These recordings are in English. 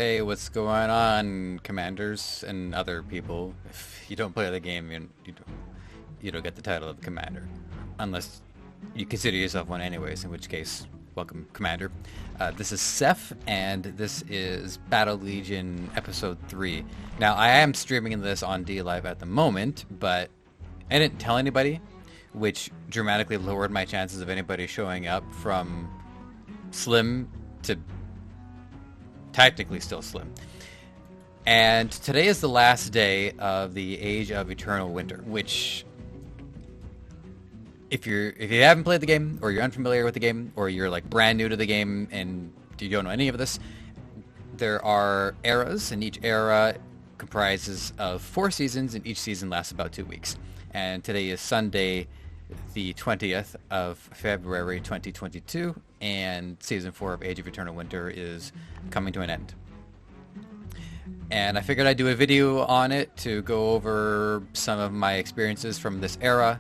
Hey, what's going on, commanders and other people? If you don't play the game, you don't get the title of commander, unless you consider yourself one anyways. In which case, welcome, commander. This is Seph, and this is Battle Legion Episode 3. Now, I am streaming this on D Live at the moment, but I didn't tell anybody, which dramatically lowered my chances of anybody showing up from slim to technically still slim. And today is the last day of the Age of Eternal Winter, which if you haven't played the game, or you're unfamiliar with the game, or you're like brand new to the game and you don't know any of this, there are eras, and each era comprises of 4 seasons, and each season lasts about 2 weeks. And today is Sunday, the 20th of February 2022, and Season 4 of Age of Eternal Winter is coming to an end. And I figured I'd do a video on it to go over some of my experiences from this era,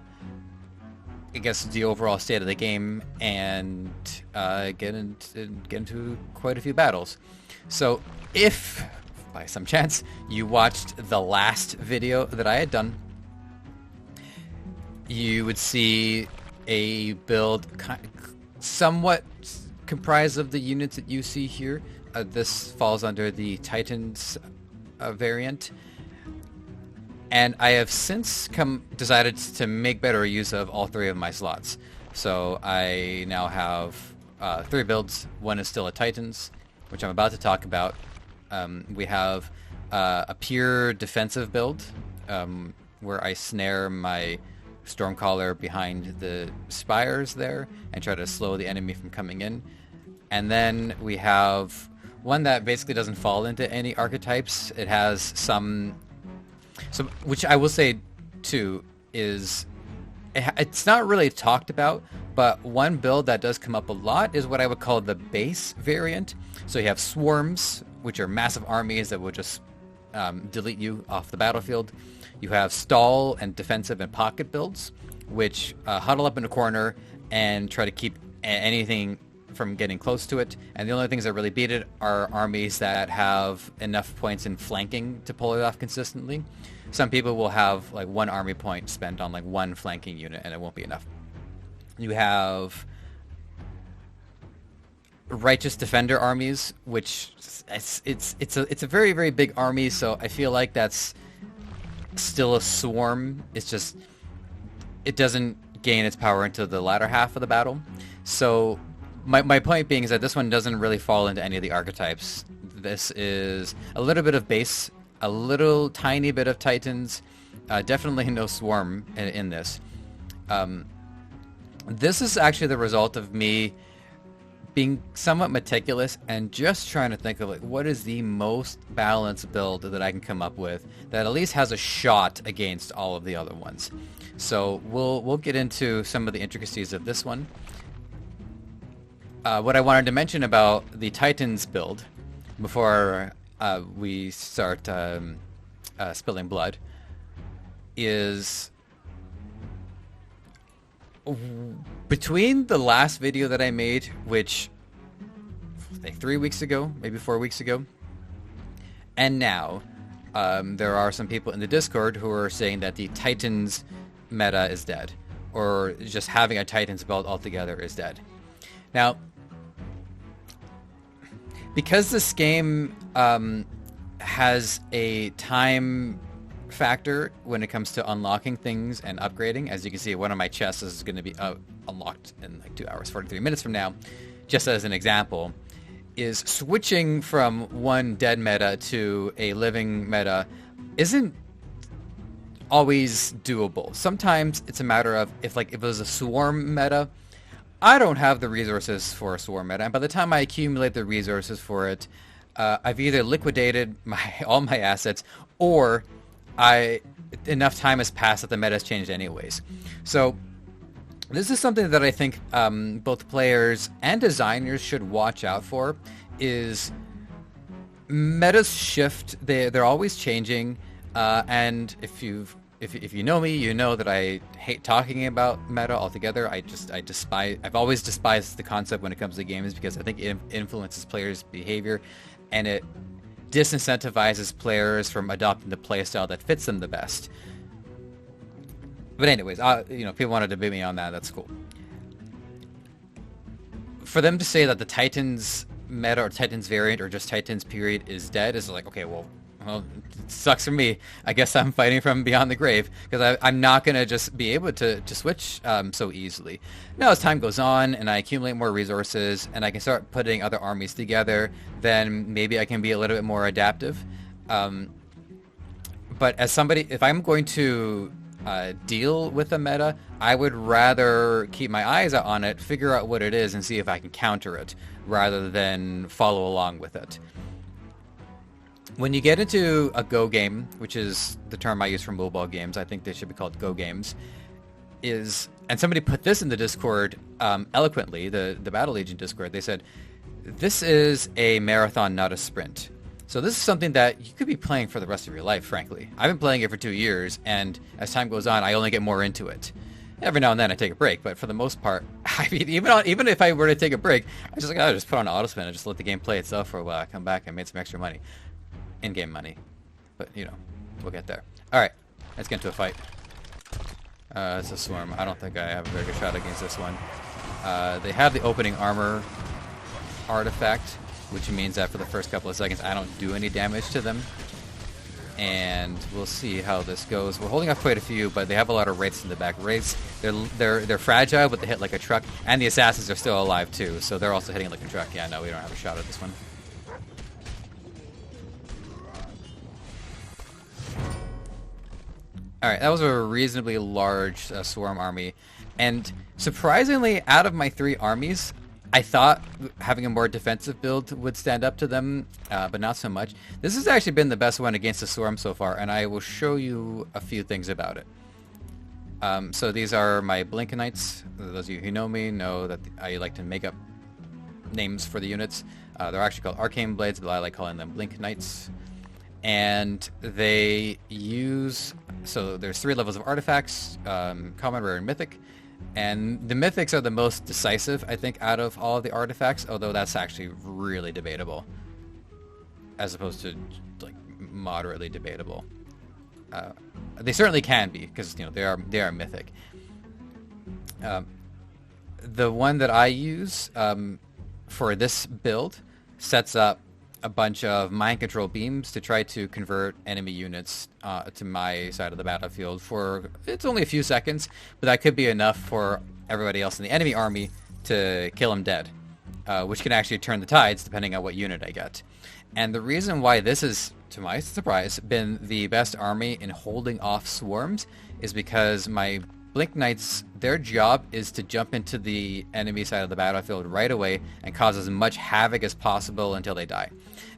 I guess the overall state of the game, and get into quite a few battles. So if, by some chance, you watched the last video that I had done, you would see a build somewhat comprised of the units that you see here. This falls under the Titans variant. And I have since decided to make better use of all 3 of my slots. So I now have 3 builds. One is still a Titans, which I'm about to talk about. We have a pure defensive build, where I snare my Stormcaller behind the spires there and try to slow the enemy from coming in. And then we have one that basically doesn't fall into any archetypes. It has some, which I will say too is, it's not really talked about, but one build that does come up a lot is what I would call the base variant. So you have swarms, which are massive armies that will just delete you off the battlefield. You have stall and defensive and pocket builds, which huddle up in a corner and try to keep anything from getting close to it. And the only things that really beat it are armies that have enough points in flanking to pull it off consistently. Some people will have like 1 army point spent on like 1 flanking unit, and it won't be enough. You have righteous defender armies, which it's a very, very big army. So I feel like that's still a swarm. It's just, it doesn't gain its power until the latter half of the battle. So my point being is that this one doesn't really fall into any of the archetypes. This is a little bit of base, a little tiny bit of Titans, definitely no swarm in this. This is actually the result of me being somewhat meticulous and just trying to think of like what is the most balanced build that I can come up with that at least has a shot against all of the other ones. So we'll get into some of the intricacies of this one. What I wanted to mention about the Titans build before we start spilling blood is, between the last video that I made, which like 3 weeks ago, maybe 4 weeks ago, and now, there are some people in the Discord who are saying that the Titans meta is dead, or just having a Titans build altogether is dead. Now, because this game has a time factor when it comes to unlocking things and upgrading. As you can see, one of my chests is going to be unlocked in like 2 hours, 43 minutes from now. Just as an example, is switching from one dead meta to a living meta isn't always doable. Sometimes it's a matter of if it was a swarm meta, I don't have the resources for a swarm meta, and by the time I accumulate the resources for it, I've either liquidated all my assets, or enough time has passed that the meta has changed anyways. So this is something that I think both players and designers should watch out for. Is metas shift? They're always changing, and if you know me, you know that I hate talking about meta altogether. I've always despised the concept when it comes to games because I think it influences players' behavior, and it disincentivizes players from adopting the playstyle that fits them the best. But anyways, people want to debate me on that. That's cool. For them to say that the Titans meta or Titans variant or just Titans period is dead is like, okay, well, it sucks for me. I guess I'm fighting from beyond the grave because I'm not going to just be able to switch so easily. Now, as time goes on and I accumulate more resources and I can start putting other armies together, then maybe I can be a little bit more adaptive. But as somebody, if I'm going to deal with the meta, I would rather keep my eyes out on it, figure out what it is, and see if I can counter it, rather than follow along with it. When you get into a Go game, which is the term I use for mobile games, I think they should be called Go games, and somebody put this in the Discord eloquently, the Battle Legion Discord, they said, this is a marathon, not a sprint. So this is something that you could be playing for the rest of your life, frankly. I've been playing it for 2 years, and as time goes on, I only get more into it. Every now and then I take a break, but for the most part, I mean, even if I were to take a break, I just put on autospin and just let the game play itself for a while. I come back and made some extra money. In-game money. But, we'll get there. Alright, let's get into a fight. It's a swarm. I don't think I have a very good shot against this one. They have the opening armor artifact, which means that for the first couple of seconds I don't do any damage to them. And we'll see how this goes. We're holding off quite a few, but they have a lot of wraiths in the back. Wraiths, they're fragile, but they hit like a truck. And the assassins are still alive too, so they're also hitting like a truck. Yeah, no, we don't have a shot at this one. Alright, that was a reasonably large swarm army. And surprisingly, out of my 3 armies, I thought having a more defensive build would stand up to them, but not so much. This has actually been the best one against the swarm so far, and I will show you a few things about it. So these are my Blinkenites. Those of you who know me know that I like to make up names for the units. They're actually called Arcane Blades, but I like calling them Blinkenites. And they use... So there's 3 levels of artifacts, common, rare, and mythic. And the mythics are the most decisive, I think, out of all of the artifacts, although that's actually really debatable. As opposed to, like, moderately debatable. They certainly can be, because, they are mythic. The one that I use for this build sets up a bunch of mind control beams to try to convert enemy units to my side of the battlefield for, it's only a few seconds, but that could be enough for everybody else in the enemy army to kill them dead, which can actually turn the tides depending on what unit I get. And the reason why this is, to my surprise, been the best army in holding off swarms is because my Blink Knights, their job is to jump into the enemy side of the battlefield right away and cause as much havoc as possible until they die.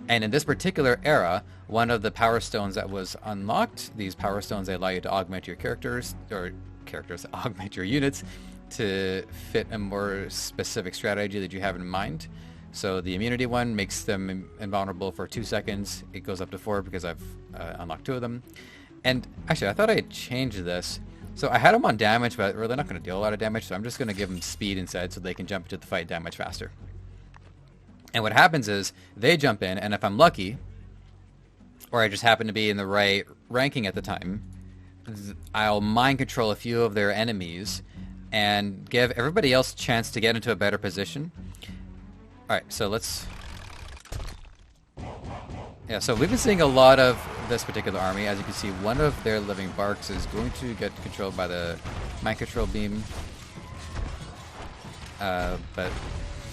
And in this particular era, one of the power stones that was unlocked, these power stones, they allow you to augment your augment your units to fit a more specific strategy that you have in mind. So the immunity one makes them invulnerable for 2 seconds. It goes up to 4 because I've unlocked 2 of them. And actually, I thought I had changed this. So I had them on damage, but they're not going to deal a lot of damage, so I'm just going to give them speed instead so they can jump into the fight damage faster. And what happens is, they jump in, and if I'm lucky, or I just happen to be in the right ranking at the time, I'll mind control a few of their enemies and give everybody else a chance to get into a better position. Alright, so let's... Yeah, so we've been seeing a lot of this particular army. As you can see, one of their living barks is going to get controlled by the mind control beam. But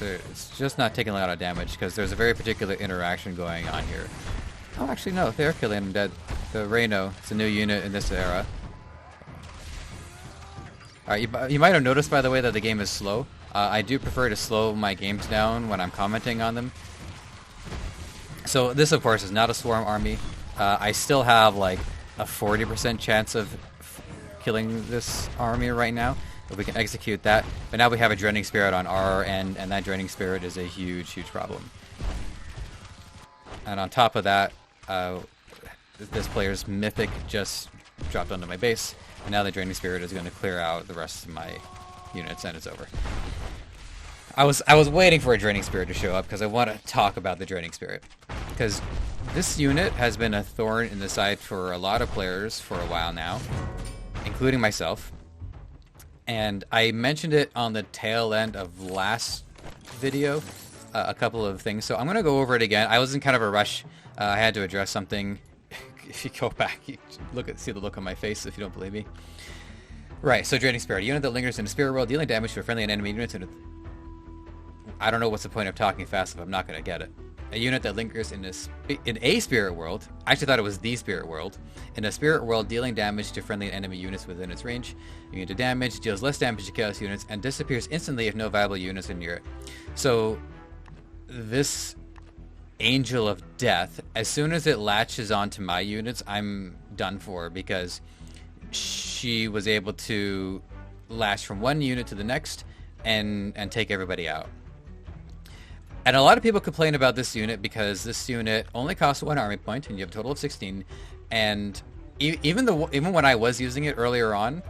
it's just not taking a lot of damage because there's a very particular interaction going on here. Oh, actually, no, they're killing him dead. The Reno, it's a new unit in this era. Alright, you might have noticed, by the way, that the game is slow. I do prefer to slow my games down when I'm commenting on them. So this, of course, is not a swarm army. I still have like a 40% chance of killing this army right now, if we can execute that. But now we have a Draining Spirit on our end, and that Draining Spirit is a huge, huge problem. And on top of that, this player's Mythic just dropped onto my base, and now the Draining Spirit is going to clear out the rest of my units, and it's over. I was waiting for a Draining Spirit to show up because I want to talk about the Draining Spirit. Because This unit has been a thorn in the side for a lot of players for a while now, including myself. And I mentioned it on the tail end of last video, a couple of things. So I'm going to go over it again. I was in kind of a rush. I had to address something. If you go back, you see the look on my face if you don't believe me. Right, so Draining Spirit. A unit that lingers in the spirit world, dealing damage to a friendly and enemy units. I don't know what's the point of talking fast if I'm not going to get it. A unit that lingers in a spirit world. I actually thought it was the spirit world. In a spirit world, dealing damage to friendly and enemy units within its range. Unit to damage, deals less damage to chaos units, and disappears instantly if no viable units are near it. So, this Angel of Death, as soon as it latches onto my units, I'm done for, because she was able to latch from one unit to the next and take everybody out. And a lot of people complain about this unit because this unit only costs 1 army point, and you have a total of 16. And even when I was using it earlier on,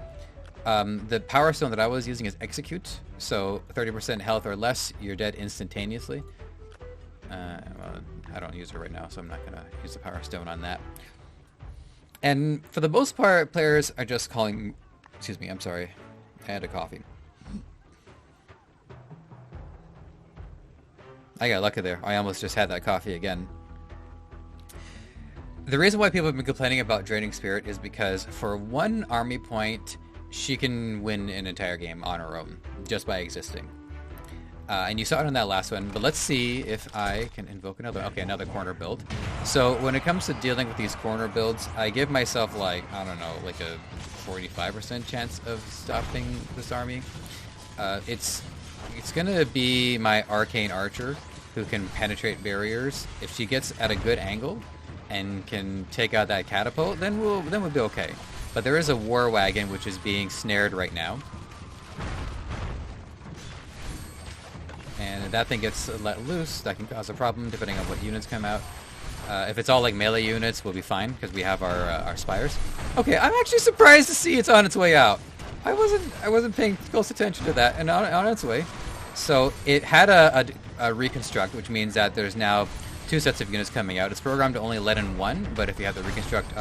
the power stone that I was using is Execute, so 30% health or less, you're dead instantaneously. Well, I don't use it right now, so I'm not gonna use the power stone on that. And for the most part, players are just calling. Excuse me, I'm sorry, I had a coffee. I got lucky there. I almost just had that coffee again. The reason why people have been complaining about Draining Spirit is because for 1 army point, she can win an entire game on her own, just by existing. And you saw it on that last one, but let's see if I can invoke another. Okay, another corner build. So when it comes to dealing with these corner builds, I give myself like, I don't know, like a 45% chance of stopping this army. It's gonna be my Arcane Archer, who can penetrate barriers. If she gets at a good angle and can take out that catapult, then we'll be okay. But there is a War Wagon which is being snared right now, and if that thing gets let loose, that can cause a problem depending on what units come out. If it's all like melee units, we'll be fine because we have our spires. Okay, I'm actually surprised to see it's on its way out. I wasn't paying close attention to that, and on its way. So it had a reconstruct, which means that there's now 2 sets of units coming out. It's programmed to only let in 1, but if you have the reconstruct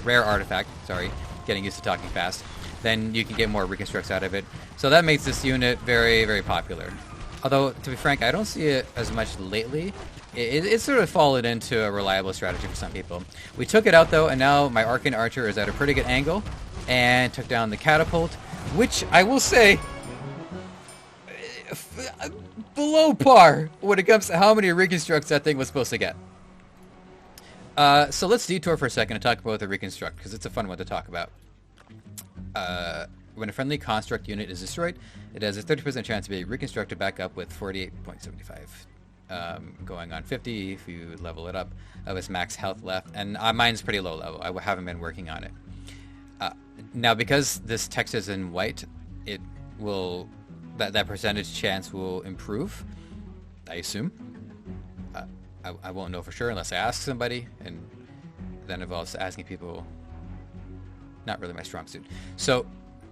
rare artifact, sorry, getting used to talking fast, then you can get more reconstructs out of it. So that makes this unit very, very popular. Although, to be frank, I don't see it as much lately. It's sort of fallen into a reliable strategy for some people. We took it out, though, and now my Arcane Archer is at a pretty good angle and took down the catapult, which I will say, below par when it comes to how many reconstructs that thing was supposed to get. So let's detour for a second and talk about the reconstruct, because it's a fun one to talk about. When a friendly construct unit is destroyed, it has a 30% chance to be reconstructed back up with 48.75. Going on 50 if you level it up of its max health left, and mine's pretty low level. I haven't been working on it. Now, because this text is in white, it will that percentage chance will improve, I assume. I won't know for sure unless I ask somebody, and then involves asking people. Not really my strong suit. So,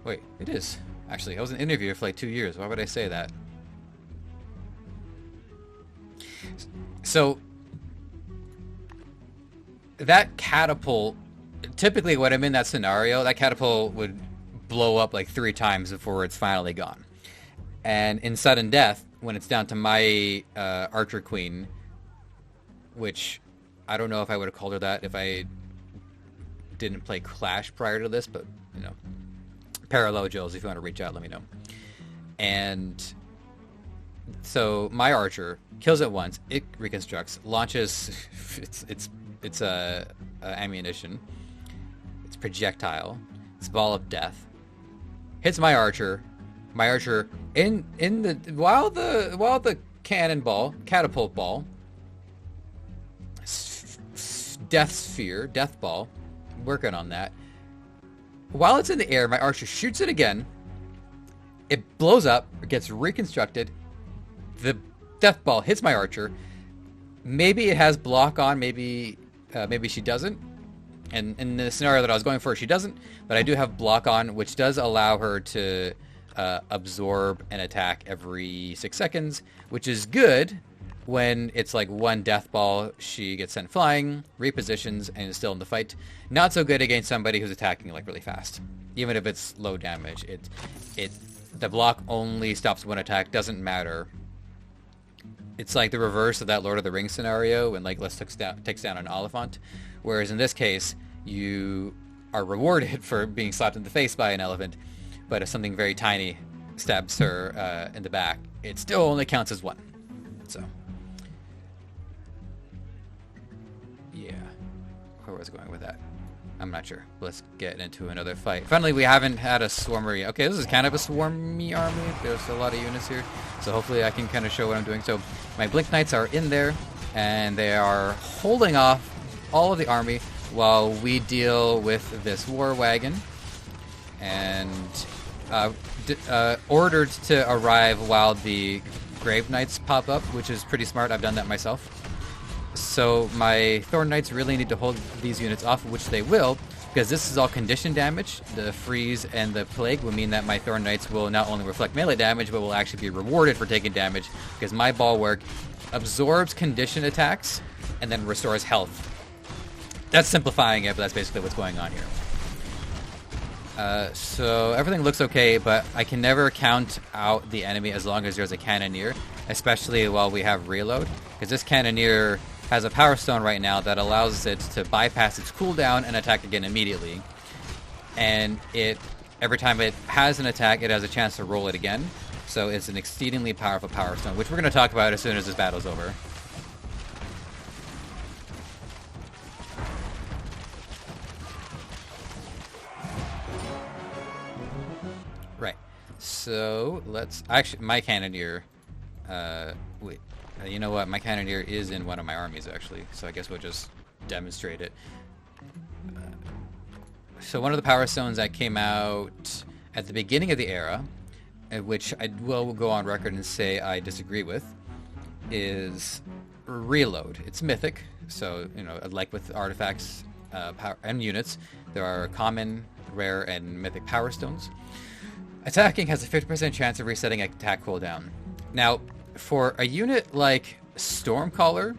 wait, it is. Actually, I was an interviewer for like 2 years. Why would I say that? So, that catapult, typically when I'm in that scenario, that catapult would blow up like 3 times before it's finally gone. And in sudden death, when it's down to my Archer Queen, which I don't know if I would have called her that if I didn't play Clash prior to this, but, you know, Parallel Joes, if you want to reach out, let me know. And so my Archer kills it once, it reconstructs, launches its ammunition, its projectile, its ball of death, hits my Archer. My Archer while the cannonball, catapult ball, death ball, working on that. While it's in the air, my Archer shoots it again. It blows up, it gets reconstructed. The death ball hits my Archer. Maybe it has block on, maybe she doesn't. And in the scenario that I was going for, she doesn't. But I do have block on, which does allow her to absorb an attack every 6 seconds, which is good When it's like one death ball, she gets sent flying, repositions, and is still in the fight. Not so good against somebody who's attacking like really fast. Even if it's low damage, the block only stops one attack, doesn't matter. It's like the reverse of that Lord of the Rings scenario when Legolas takes down an Oliphant. Whereas in this case, you are rewarded for being slapped in the face by an elephant, but if something very tiny stabs her in the back, it still only counts as one. So, yeah. Where was I going with that? I'm not sure. Let's get into another fight. Finally, we haven't had a swarmery. Okay, this is kind of a swarmy army. There's a lot of units here. So hopefully I can kind of show what I'm doing. So my Blink Knights are in there, and they are holding off all of the army while we deal with this war wagon. And ordered to arrive while the Grave Knights pop up, which is pretty smart. I've done that myself. So my Thorn Knights really need to hold these units off, which they will, because this is all condition damage. The freeze and the plague will mean that my Thorn Knights will not only reflect melee damage, but will actually be rewarded for taking damage, because my bulwark absorbs condition attacks and then restores health. That's simplifying it, but that's basically what's going on here. So everything looks okay, but I can never count out the enemy as long as there's a Cannoneer, especially while we have reload, because this Cannoneer has a Power Stone right now that allows it to bypass its cooldown and attack again immediately. And every time it has an attack, it has a chance to roll it again. So it's an exceedingly powerful Power Stone, which we're going to talk about as soon as this battle's over. Right. So let's actually, my Cannoneer. Wait. You know what? My Cannoneer is in one of my armies, actually, so I guess we'll just demonstrate it. So one of the Power Stones that came out at the beginning of the era, which I will go on record and say I disagree with, is Reload. It's mythic, so, you know, like with artifacts and units, there are common, rare, and mythic Power Stones. Attacking has a 50% chance of resetting attack cooldown. Now, for a unit like Stormcaller,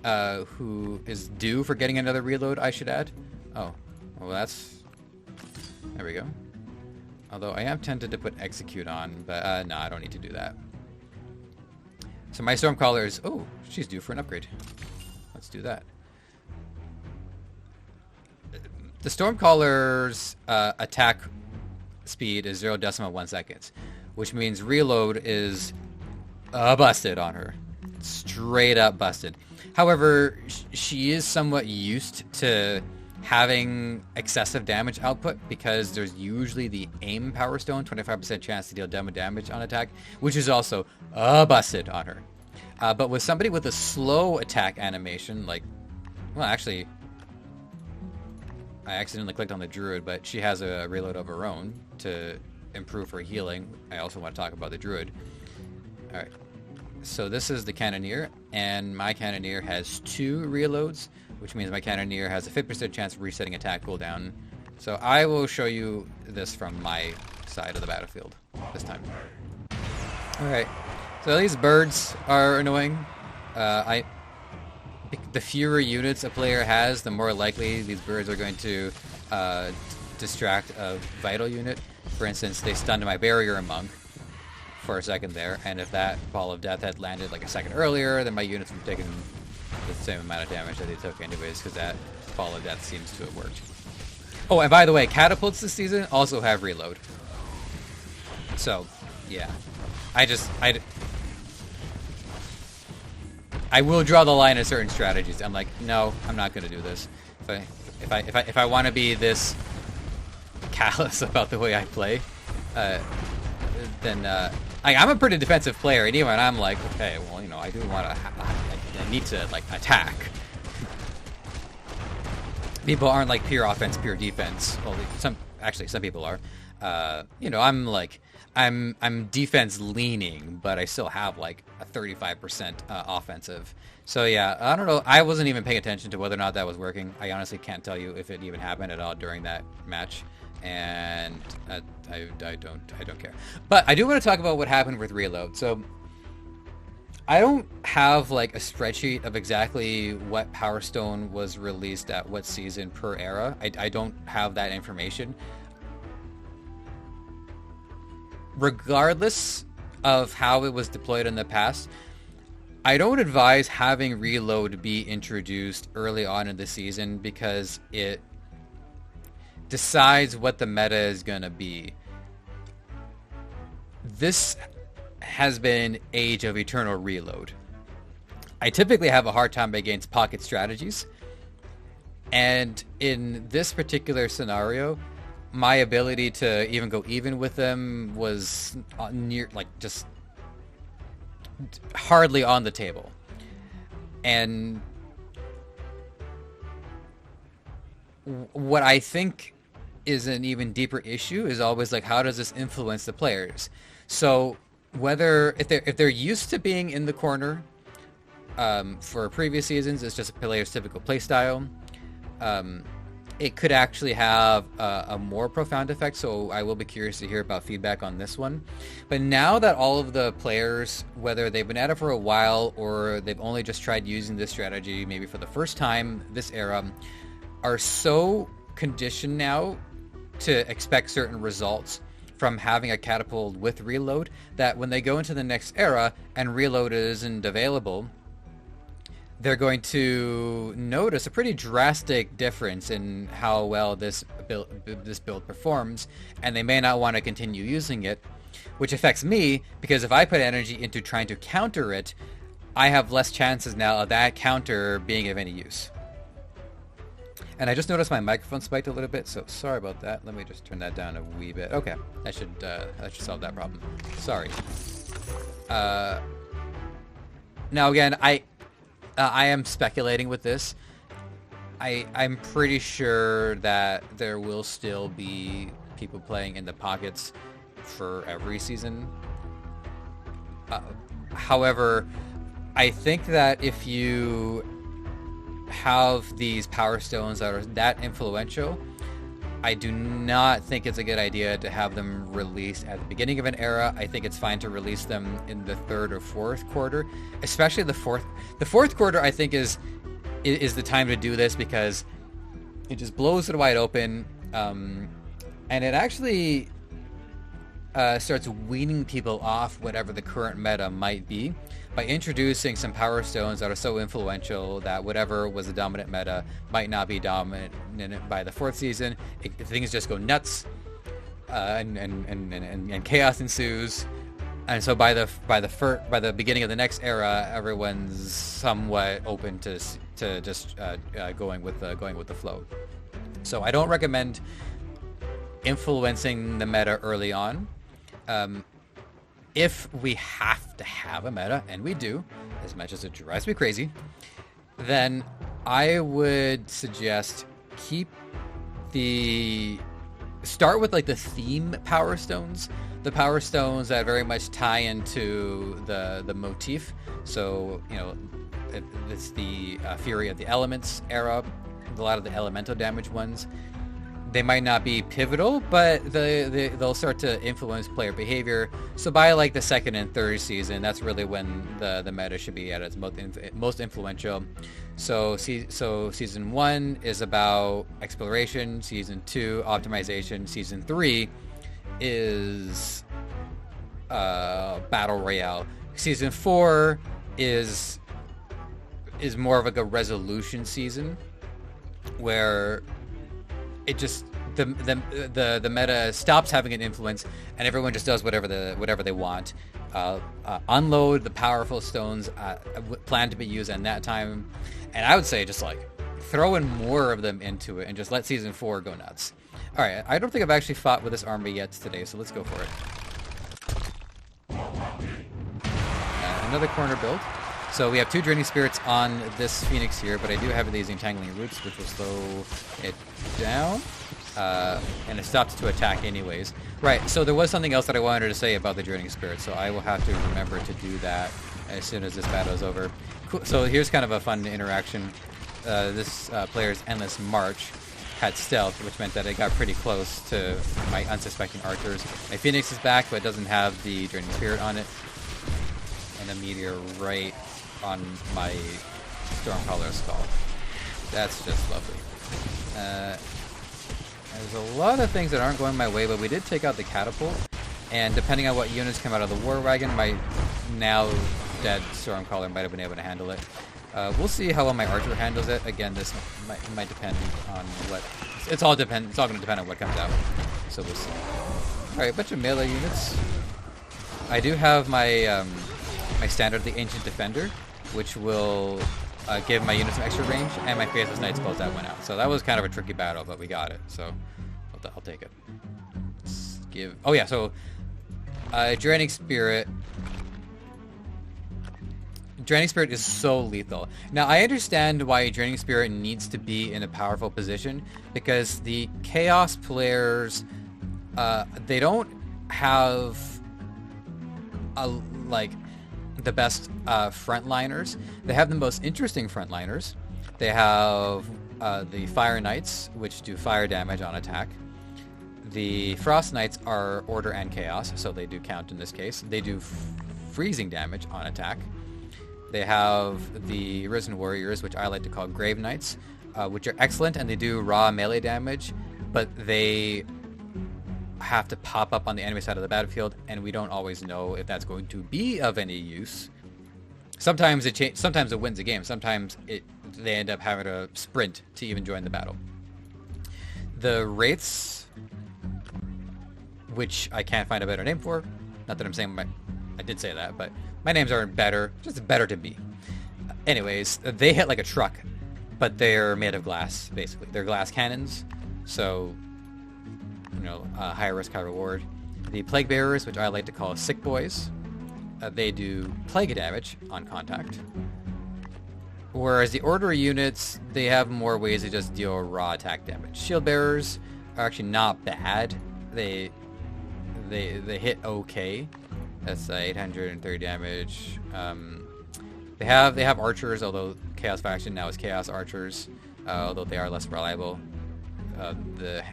who is due for getting another reload, I should add. Oh, well that's... There we go. Although I am tempted to put Execute on, but no, I don't need to do that. So my Stormcaller is... Oh, she's due for an upgrade. Let's do that. The Stormcaller's attack speed is 0.1 seconds. Which means reload is busted on her. Straight up busted. However, she is somewhat used to having excessive damage output because there's usually the aim Power Stone, 25% chance to deal demo damage on attack, which is also busted on her. But with somebody with a slow attack animation, like, well, actually, I accidentally clicked on the Druid, but she has a reload of her own to improve her healing. I also want to talk about the Druid. Alright, so this is the Cannoneer, and my Cannoneer has 2 reloads, which means my Cannoneer has a 50% chance of resetting attack cooldown. So I will show you this from my side of the battlefield this time. Alright, so these birds are annoying. The fewer units a player has, the more likely these birds are going to distract a vital unit. For instance, they stunned my Barrier Monk for a second there, and if that Ball of Death had landed like a second earlier, then my units would have taken the same amount of damage that they took anyways, because that Ball of Death seems to have worked. Oh, and by the way, catapults this season also have reload. So, yeah. I will draw the line at certain strategies. I'm like, no, I'm not going to do this. If I want to be this callous about the way I play, then I'm a pretty defensive player, and even I'm like, okay, well, you know, I do want to, I need to like attack. People aren't like pure offense, pure defense. Well, some people are. You know, I'm like, I'm defense leaning, but I still have like a 35% offensive. So yeah, I don't know. I wasn't even paying attention to whether or not that was working. I honestly can't tell you if it even happened at all during that match, and I don't care. But I do want to talk about what happened with reload. So I don't have like a spreadsheet of exactly what Power Stone was released at what season per era. I don't have that information. Regardless of how it was deployed in the past, I don't advise having reload be introduced early on in the season because it decides what the meta is going to be. This has been Age of Eternal Reload. I typically have a hard time against pocket strategies, and in this particular scenario, my ability to even go even with them was near, like, just hardly on the table. And what I think is an even deeper issue is always like, how does this influence the players? So whether if they're used to being in the corner for previous seasons, it's just a player's typical playstyle. It could actually have a more profound effect, so I will be curious to hear about feedback on this one. But now that all of the players, whether they've been at it for a while or they've only just tried using this strategy maybe for the first time this era, are so conditioned now to expect certain results from having a catapult with reload that when they go into the next era and reload isn't available, they're going to notice a pretty drastic difference in how well this build performs, and they may not want to continue using it, which affects me because if I put energy into trying to counter it, I have less chances now of that counter being of any use. And I just noticed my microphone spiked a little bit, so sorry about that. Let me just turn that down a wee bit. Okay, that should solve that problem. Sorry. Now again, I am speculating with this. I'm pretty sure that there will still be people playing in the pockets for every season. However, I think that if you have these power stones that are that influential, I do not think it's a good idea to have them released at the beginning of an era. I think it's fine to release them in the third or fourth quarter, especially the fourth. The fourth quarter, I think, is the time to do this because it just blows it wide open, and it actually starts weaning people off whatever the current meta might be by introducing some power stones that are so influential that whatever was the dominant meta might not be dominant by the fourth season. Things just go nuts, and chaos ensues. And so by the beginning of the next era, everyone's somewhat open to just going with the flow. So I don't recommend influencing the meta early on. If we have to have a meta, and we do, as much as it drives me crazy, then I would suggest start with like the theme power stones, the power stones that very much tie into the motif. So, you know, it's the Fury of the Elements era, a lot of the elemental damage ones. They might not be pivotal, but they'll start to influence player behavior. So by like the second and third season, that's really when the meta should be at its most influential. So season 1 is about exploration. Season 2, optimization. Season 3 is battle royale. Season 4 is more of like a resolution season, where it just the meta stops having an influence and everyone just does whatever they want. Unload the powerful stones planned to be used in that time, and I would say just like throw in more of them into it and just let season 4 go nuts. All right, I don't think I've actually fought with this army yet today, so let's go for it. Another corner build. So we have 2 Draining Spirits on this Phoenix here, but I do have these Entangling Roots, which will slow it down. And it stops to attack anyways. Right, so there was something else that I wanted to say about the Draining Spirit, so I will have to remember to do that as soon as this battle is over. Cool. So here's kind of a fun interaction. This player's Endless March had stealth, which meant that it got pretty close to my unsuspecting archers. My Phoenix is back, but it doesn't have the Draining Spirit on it. and a meteor right on my Stormcaller skull. That's just lovely. There's a lot of things that aren't going my way, but we did take out the catapult, and depending on what units come out of the war wagon, my now dead Stormcaller might have been able to handle it. We'll see how well my archer handles it. Again, this might depend on what. It's all going to depend on what comes out. So we'll see. All right, a bunch of melee units. I do have my my standard, the Ancient Defender, which will give my units some extra range, and my Faceless Knights both that went out. So that was kind of a tricky battle, but we got it. So I'll take it. Let's give. Oh yeah, so Draining Spirit. Draining Spirit is so lethal. Now, I understand why Draining Spirit needs to be in a powerful position, because the Chaos players, they don't have like the best frontliners. They have the most interesting frontliners. They have the Fire Knights, which do fire damage on attack. The Frost Knights are Order and Chaos, so they do count in this case. They do freezing damage on attack. They have the Risen Warriors, which I like to call Grave Knights, which are excellent, and they do raw melee damage, but they have to pop up on the enemy side of the battlefield, and we don't always know if that's going to be of any use. Sometimes it wins a game. Sometimes they end up having to sprint to even join the battle. The Wraiths, which I can't find a better name for. Not that I'm saying I did say that, but my names aren't better, just better to me. Anyways, they hit like a truck, but they're made of glass, basically. They're glass cannons, so, high risk, high reward. The Plague Bearers, which I like to call Sick Boys, they do plague damage on contact. Whereas the Order units, they have more ways to just deal raw attack damage. Shield Bearers are actually not bad. They hit okay. That's 830 damage. They have archers, although Chaos Faction now is Chaos Archers, although they are less reliable. The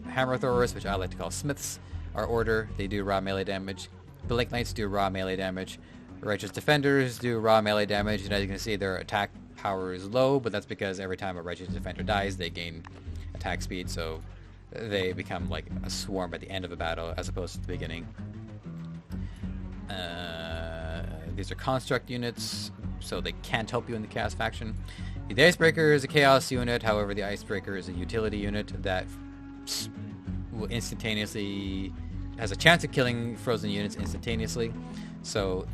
Hammer Throwers, which I like to call Smiths, are Order. They do raw melee damage. Blink Knights do raw melee damage. Righteous Defenders do raw melee damage, and as you can see, their attack power is low, but that's because every time a Righteous Defender dies, they gain attack speed, so they become like a swarm at the end of a battle as opposed to the beginning. These are construct units, so they can't help you in the Chaos Faction. The Icebreaker is a Chaos unit, however the Icebreaker is a utility unit that will instantaneously has a chance of killing frozen units instantaneously. So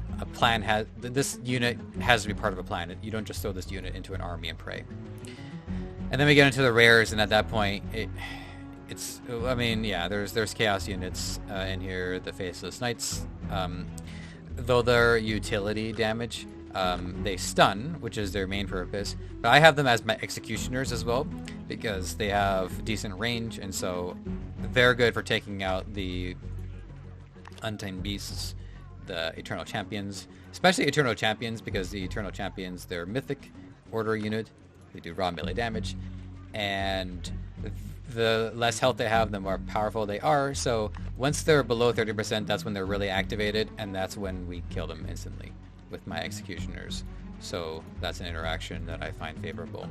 this unit has to be part of a plan. You don't just throw this unit into an army and pray. And then we get into the rares, and at that point there's Chaos units in here. The Faceless Knights, though their utility damage, they stun, which is their main purpose. But I have them as my executioners as well, because they have decent range, and so they're good for taking out the Untamed Beasts, the Eternal Champions, especially Eternal Champions, because the Eternal Champions, they're mythic Order unit. They do raw melee damage, and the less health they have, the more powerful they are. So once they're below 30%, that's when they're really activated, and that's when we kill them instantly with my executioners. So that's an interaction that I find favorable.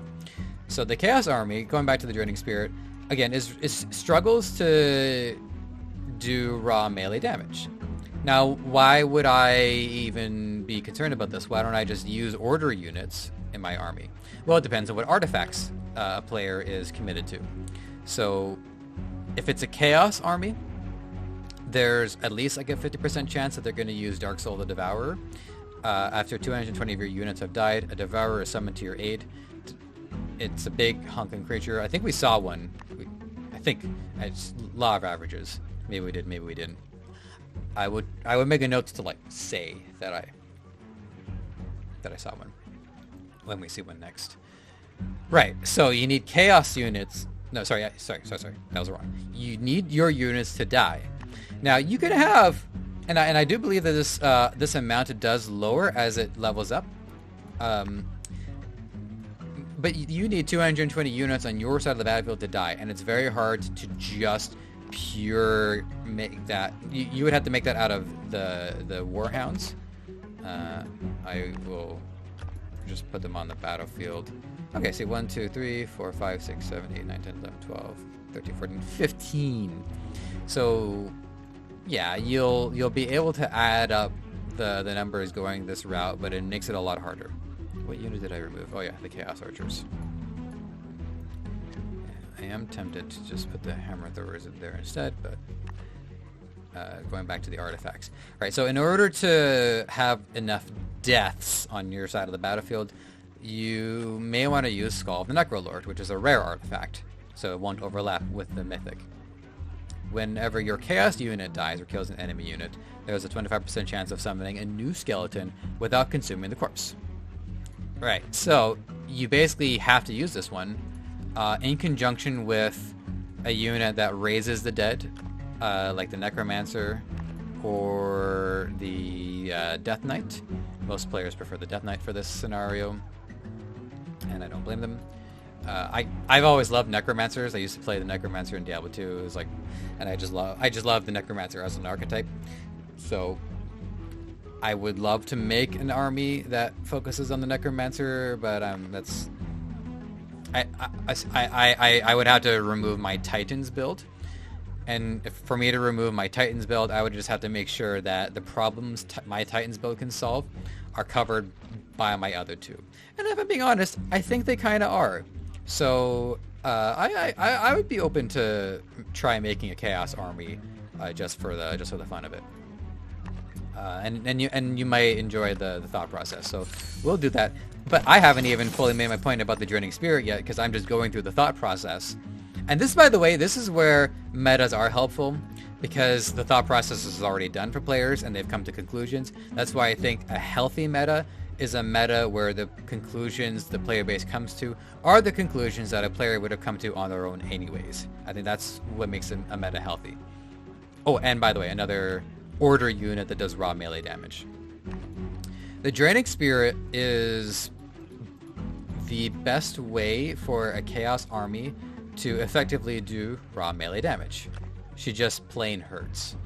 So the Chaos Army, going back to the Draining Spirit, again, is struggles to do raw melee damage. Now, why would I even be concerned about this? Why don't I just use Order units in my army? Well, it depends on what artifacts a player is committed to. So if it's a Chaos army, there's at least like a 50% chance that they're going to use Dark Soul the Devourer. After 220 of your units have died, a Devourer is summoned to your aid. It's a big honking creature. I think we saw one. I think it's law of averages. Maybe we did, maybe we didn't. I would make a note to like say that I saw one when we see one next. Right. So you need Chaos units. No, sorry. That was wrong. You need your units to die. Now you could have, and I do believe that this amount does lower as it levels up. But you need 220 units on your side of the battlefield to die, and it's very hard to just pure make that. You would have to make that out of the Warhounds, I will just put them on the battlefield. Okay, see 1, 2, 3, 4, 5, 6, 7, 8, 9, 10, 11, 12, 13, 14, 15. So yeah, you'll be able to add up the numbers going this route, but it makes it a lot harder. What unit did I remove? Oh yeah, the Chaos Archers. I am tempted to just put the Hammer Throwers in there instead, but going back to the artifacts. Right, so in order to have enough deaths on your side of the battlefield, you may want to use Skull of the Necrolord, which is a rare artifact, so it won't overlap with the mythic. Whenever your Chaos unit dies or kills an enemy unit, there's a 25% chance of summoning a new skeleton without consuming the corpse. Right, so you basically have to use this one in conjunction with a unit that raises the dead, like the Necromancer or the Death Knight. Most players prefer the Death Knight for this scenario, and I don't blame them. I've always loved Necromancers. I used to play the Necromancer in Diablo 2. It was like, and I just love the Necromancer as an archetype. So I would love to make an army that focuses on the Necromancer, but that's I would have to remove my Titans build. And for me to remove my Titans build, I would just have to make sure that the problems my Titans build can solve are covered by my other two. And if I'm being honest, I think they kind of are. So I would be open to try making a Chaos army just for the fun of it. And you might enjoy the thought process. So we'll do that. But I haven't even fully made my point about the Draining Spirit yet, because I'm just going through the thought process. And this, by the way, this is where metas are helpful, because the thought process is already done for players and they've come to conclusions. That's why I think a healthy meta is a meta where the conclusions the player base comes to are the conclusions that a player would have come to on their own anyways. I think that's what makes a meta healthy. Oh, and by the way, another order unit that does raw melee damage. The Draining Spirit is the best way for a Chaos army to effectively do raw melee damage. She just plain hurts,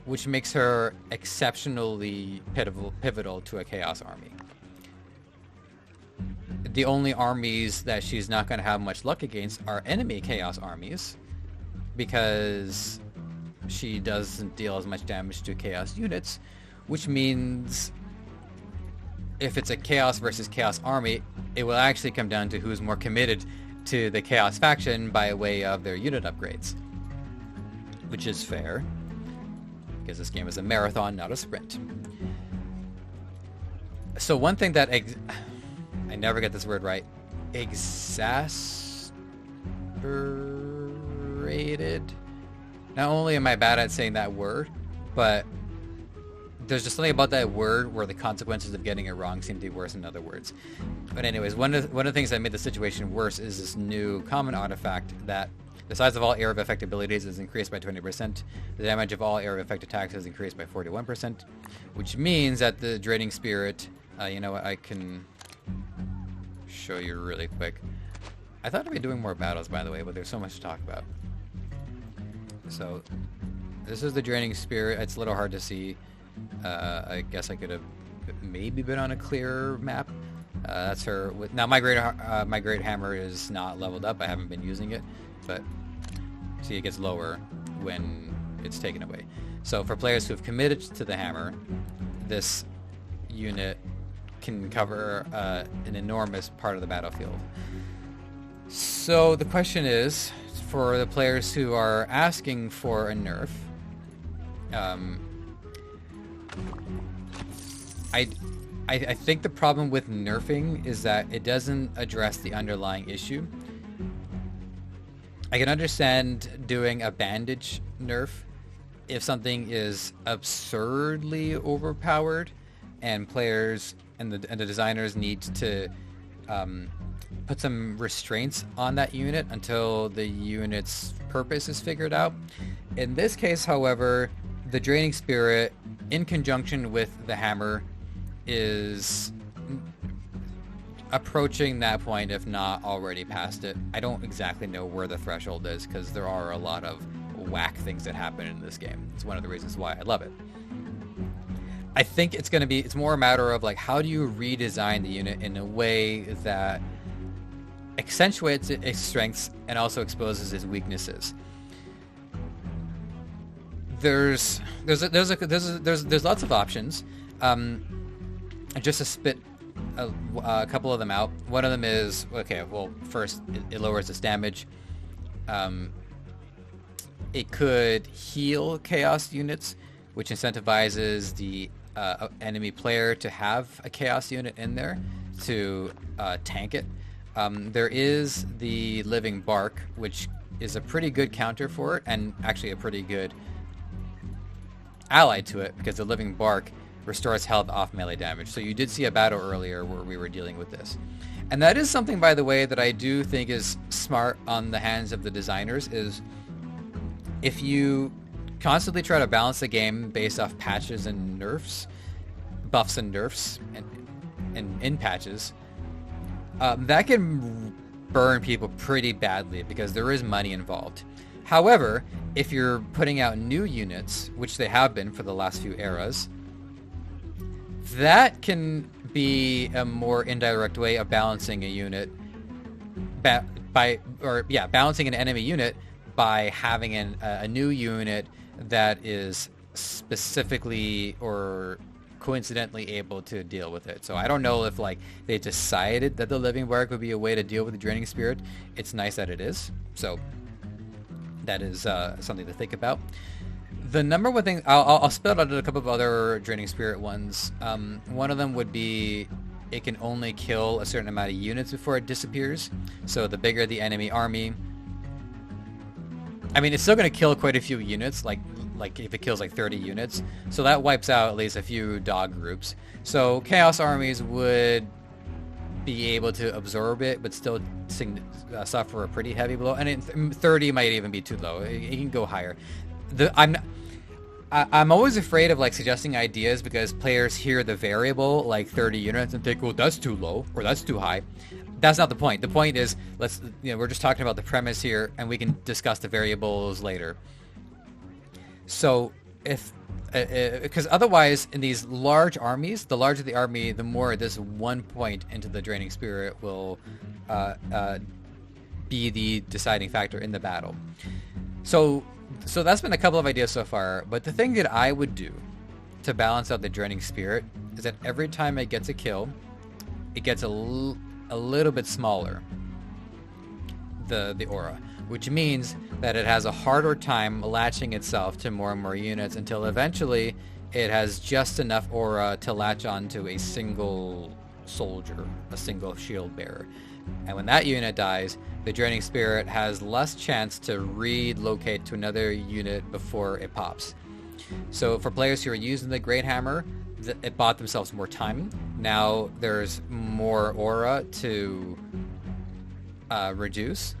which makes her exceptionally pivotal to a Chaos army. The only armies that she's not going to have much luck against are enemy Chaos armies, because she doesn't deal as much damage to Chaos units, which means if it's a Chaos versus Chaos army, it will actually come down to who's more committed to the Chaos faction by way of their unit upgrades, which is fair, because this game is a marathon, not a sprint. So one thing that I never get this word right, exasperated. Not only am I bad at saying that word, but there's just something about that word where the consequences of getting it wrong seem to be worse than other words. But anyways, one of the things that made the situation worse is this new common artifact that the size of all area of effect abilities is increased by 20%. The damage of all area of effect attacks is increased by 41%, which means that the Draining Spirit, you know what, I can show you really quick. I thought I'd be doing more battles, by the way, but there's so much to talk about. So this is the Draining Spirit. It's a little hard to see. I guess I could have maybe been on a clearer map. That's her. Now my great hammer is not leveled up. I haven't been using it, but see, it gets lower when it's taken away. So for players who have committed to the hammer, this unit can cover an enormous part of the battlefield. So the question is, for the players who are asking for a nerf, I think the problem with nerfing is that it doesn't address the underlying issue. I can understand doing a bandage nerf if something is absurdly overpowered and players and the designers need to put some restraints on that unit until the unit's purpose is figured out. In this case, however, the Draining Spirit, in conjunction with the hammer, is approaching that point, if not already past it. I don't exactly know where the threshold is, because there are a lot of whack things that happen in this game. It's one of the reasons why I love it. I think it's more a matter of like, how do you redesign the unit in a way that accentuates its strengths and also exposes its weaknesses. There's lots of options. Just to spit a couple of them out. One of them is, okay, well, first it lowers its damage. It could heal chaos units, which incentivizes the enemy player to have a chaos unit in there to tank it. There is the living bark, which is a pretty good counter for it, and actually a pretty good ally to it, because the living bark restores health off melee damage. So you did see a battle earlier where we were dealing with this. And that is something, by the way, that I do think is smart on the hands of the designers, is if you constantly try to balance the game based off patches and nerfs, buffs and nerfs, and in patches, that can burn people pretty badly because there is money involved. However, if you're putting out new units, which they have been for the last few eras, that can be a more indirect way of balancing a unit balancing an enemy unit by having a new unit that is specifically or coincidentally able to deal with it. So I don't know if like they decided that the living bark would be a way to deal with the draining spirit. It's nice that it is. So that is something to think about. The number one thing, I'll spell out a couple of other draining spirit ones. One of them would be it can only kill a certain amount of units before it disappears. So the bigger the enemy army, I mean, it's still going to kill quite a few units, like if it kills like 30 units. So that wipes out at least a few dog groups. So chaos armies would be able to absorb it, but still suffer a pretty heavy blow. And 30 might even be too low. It can go higher. I'm always afraid of like suggesting ideas because players hear the variable like 30 units and think, well, that's too low or that's too high. That's not the point. The point is, we're just talking about the premise here, and we can discuss the variables later. So because otherwise in these large armies, the larger the army, the more this 1 point into the draining spirit will be the deciding factor in the battle. So that's been a couple of ideas so far, but the thing that I would do to balance out the draining spirit is that every time it gets a kill, it gets a little bit smaller, the aura, which means that it has a harder time latching itself to more and more units until eventually it has just enough aura to latch onto a single soldier, a single shield bearer. And when that unit dies, the draining spirit has less chance to relocate to another unit before it pops. So for players who are using the Great Hammer, it bought themselves more time. Now there's more aura to reduce.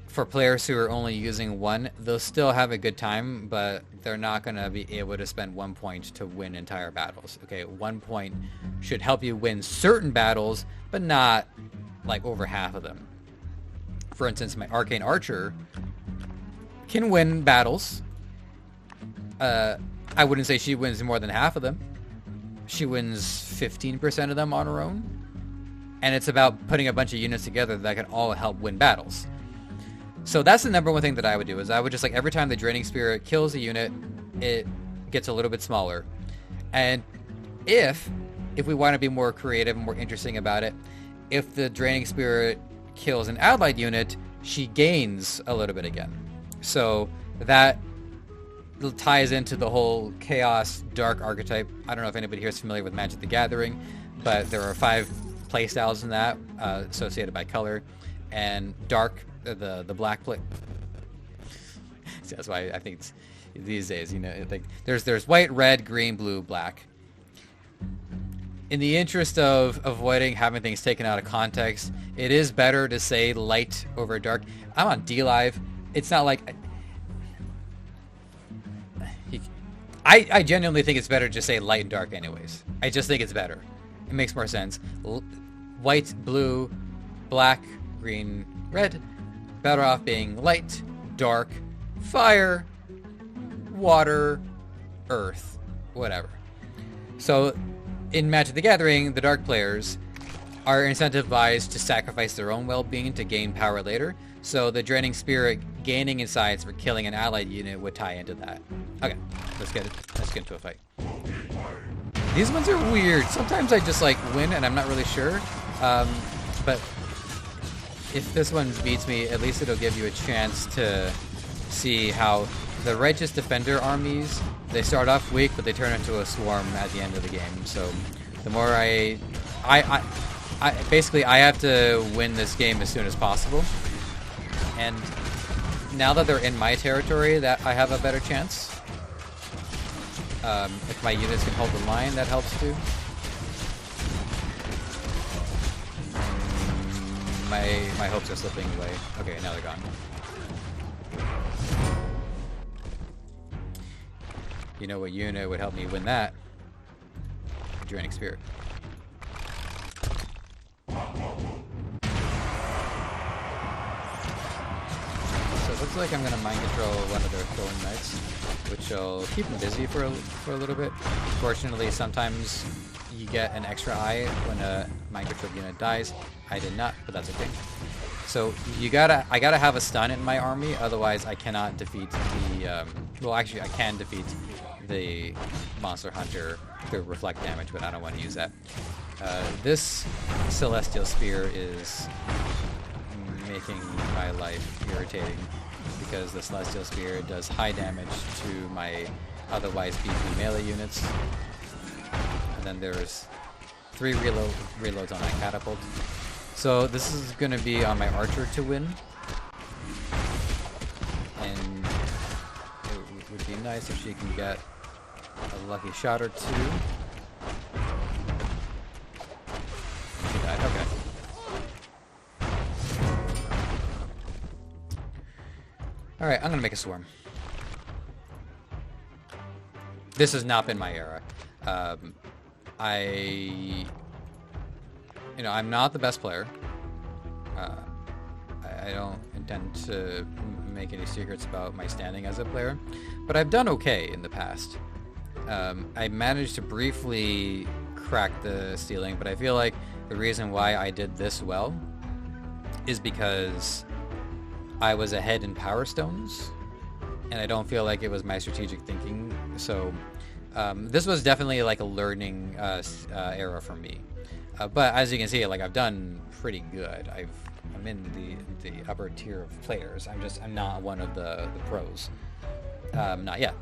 For players who are only using one, they'll still have a good time, but they're not going to be able to spend 1 point to win entire battles. Okay, 1 point should help you win certain battles, but not like over half of them. For instance, my Arcane Archer can win battles. I wouldn't say she wins more than half of them. She wins 15% of them on her own. And it's about putting a bunch of units together that can all help win battles. So that's the number one thing that I would do, is I would just like every time the draining spirit kills a unit, it gets a little bit smaller. And if we want to be more creative and more interesting about it, if the draining spirit kills an allied unit, she gains a little bit again. So that ties into the whole chaos dark archetype. I don't know if anybody here is familiar with Magic the Gathering, but there are 5 playstyles in that associated by color. And dark, the black play. So that's why I think it's, these days, like there's white, red, green, blue, black. In the interest of avoiding having things taken out of context, it is better to say light over dark. I'm on DLive. It's not like... I genuinely think it's better to just say light and dark anyways. I just think it's better. It makes more sense. White, blue, black, green, red. Better off being light, dark, fire, water, earth, whatever. So, in Magic the Gathering, the Dark players are incentivized to sacrifice their own well-being to gain power later. So the Draining Spirit gaining insights for killing an allied unit would tie into that. Okay, let's get into a fight. These ones are weird. Sometimes I just like win and I'm not really sure. But if this one beats me, at least it'll give you a chance to see how the Righteous Defender armies, they start off weak, but they turn into a swarm at the end of the game. So the more basically I have to win this game as soon as possible. And now that they're in my territory, that I have a better chance. If my units can hold the line, that helps too. My hopes are slipping away. Okay, now they're gone. You know what unit would help me win that? Draining Spirit. So it looks like I'm gonna mind control one of their Thorn Knights, which will keep them busy for a little bit. Fortunately, sometimes you get an extra eye when a mind control unit dies. I did not, but that's okay. So I gotta have a stun in my army, otherwise I cannot defeat the. Well, actually, I can defeat the Monster Hunter to reflect damage, but I don't want to use that. This Celestial Spear is making my life irritating because the Celestial Spear does high damage to my otherwise beefy melee units. And then there's 3 reloads on my catapult. So this is going to be on my archer to win. And it would be nice if she can get a lucky shot or 2. She died, okay. Alright, I'm going to make a swarm. This has not been my era. I'm not the best player. I don't intend to make any secrets about my standing as a player, but I've done okay in the past. I managed to briefly crack the ceiling, but I feel like the reason why I did this well is because I was ahead in Power Stones, and I don't feel like it was my strategic thinking. So this was definitely like a learning era for me. But as you can see, like I've done pretty good. I'm in the upper tier of players. I'm not one of the pros. Not yet.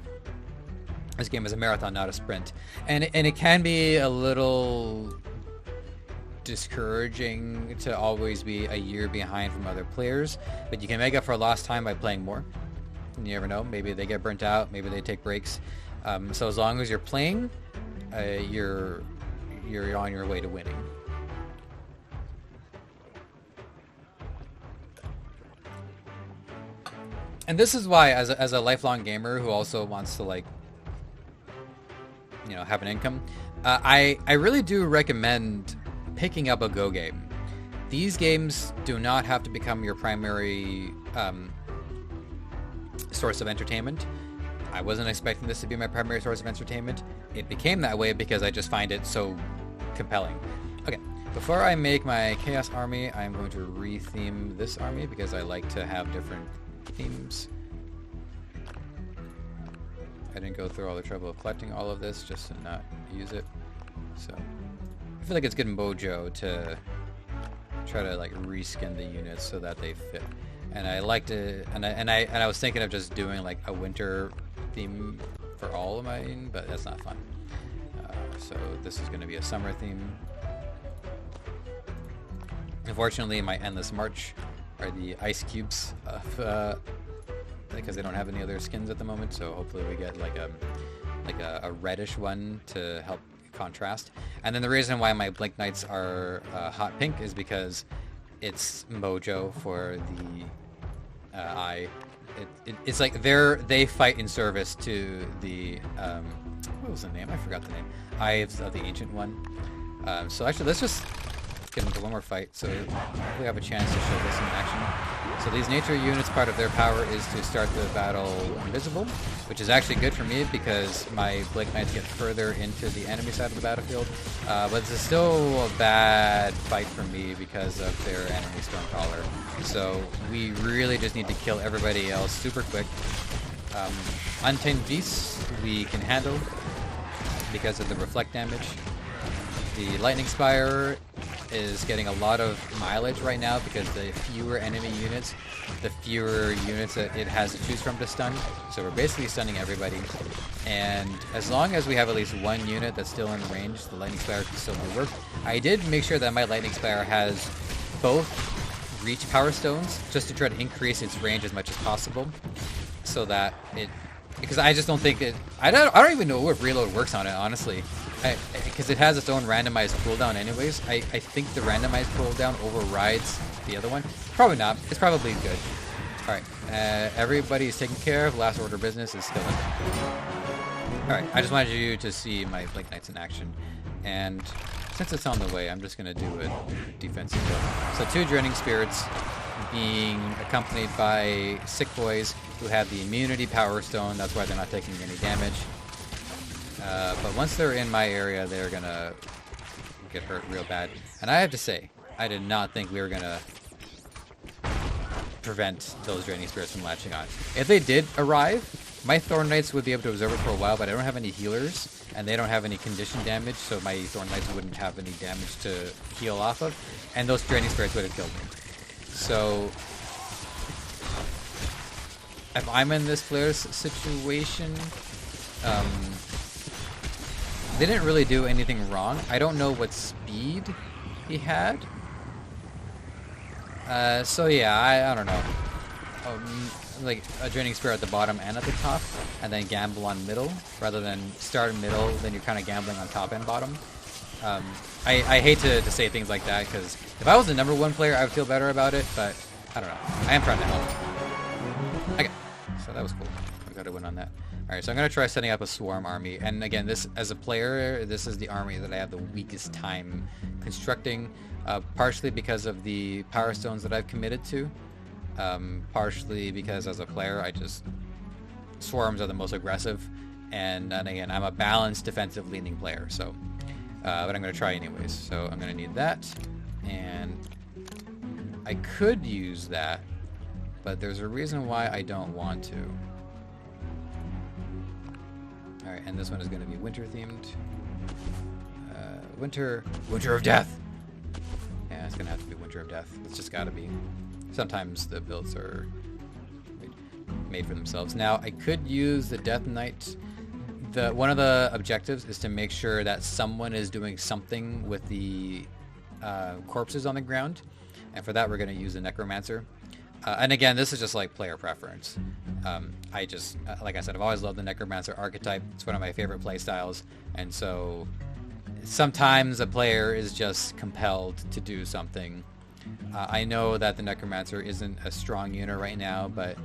This game is a marathon, not a sprint, and it can be a little discouraging to always be a year behind from other players. But you can make up for lost time by playing more. And you never know. Maybe they get burnt out. Maybe they take breaks. So as long as you're playing, you're on your way to winning. And this is why, as a lifelong gamer who also wants to have an income, I really do recommend picking up a Go game. These games do not have to become your primary source of entertainment. I wasn't expecting this to be my primary source of entertainment. It became that way because I just find it so compelling. Okay, before I make my Chaos army, I'm going to re-theme this army because I like to have different themes. I didn't go through all the trouble of collecting all of this just to not use it. So I feel like it's good mojo to try to reskin the units so that they fit. And I like to, and I was thinking of just doing like a winter theme for all of mine, but that's not fun. So this is going to be a summer theme. Unfortunately, my Endless March are the ice cubes because they don't have any other skins at the moment. So hopefully we get like a reddish one to help contrast. And then the reason why my Blink Knights are hot pink is because it's mojo for the eye. It's like they fight in service to the what was the name? I forgot the name. Ives of the Ancient One. So actually, let's just get into one more fight, so we have a chance to show this in action. So these nature units, part of their power is to start the battle invisible, which is actually good for me because my Blake Knights get further into the enemy side of the battlefield. But this is still a bad fight for me because of their enemy Stormcaller. So we really just need to kill everybody else super quick. Untamed Beasts we can handle because of the reflect damage. The Lightning Spire is getting a lot of mileage right now because the fewer enemy units, the fewer units that it has to choose from to stun. So we're basically stunning everybody. And as long as we have at least one unit that's still in range, the Lightning Spire can still do work. I did make sure that my Lightning Spire has both reach power stones just to try to increase its range as much as possible, so that it, because I just don't think it, I don't even know if reload works on it, honestly, because it has its own randomized cooldown anyways. I think the randomized cooldown overrides the other one. Probably not. It's probably good. Alright, everybody's taken care of. Last order of business is still in. Alright, I just wanted you to see my Blake Knights in action, and since it's on the way, I'm just going to do a defensive build. So 2 Draining Spirits being accompanied by Sick Boys who have the immunity power stone. That's why they're not taking any damage. But once they're in my area, they're going to get hurt real bad. And I have to say, I did not think we were going to prevent those Draining Spirits from latching on. If they did arrive, my Thorn Knights would be able to observe it for a while, but I don't have any healers, and they don't have any condition damage, so my Thorn Knights wouldn't have any damage to heal off of, and those Draining Spirits would have killed me. So, if I'm in this player's situation, they didn't really do anything wrong. I don't know what speed he had. So yeah, I don't know. Like a Draining Spirit at the bottom and at the top, and then gamble on middle, rather than start middle, then you're kind of gambling on top and bottom. I hate to say things like that, because if I was the #1 player, I would feel better about it, but I don't know. I am trying to help. Okay, so that was cool. I got a win on that. Alright, so I'm going to try setting up a Swarm army, and again, this, as a player, this is the army that I have the weakest time constructing, partially because of the Power Stones that I've committed to. Partially because as a player, Swarms are the most aggressive, and again, I'm a balanced defensive leaning player, so, but I'm going to try anyways. So I'm going to need that, and I could use that, but there's a reason why I don't want to. Alright, and this one is going to be winter themed. Winter of Death! Yeah, it's going to have to be Winter of Death. It's just got to be. Sometimes the builds are made for themselves. Now, I could use the Death Knight. One of the objectives is to make sure that someone is doing something with the corpses on the ground, and for that we're going to use the Necromancer. And again, this is just like player preference. Like I said, I've always loved the Necromancer archetype. It's one of my favorite play styles, and so sometimes a player is just compelled to do something. I know that the Necromancer isn't a strong unit right now, but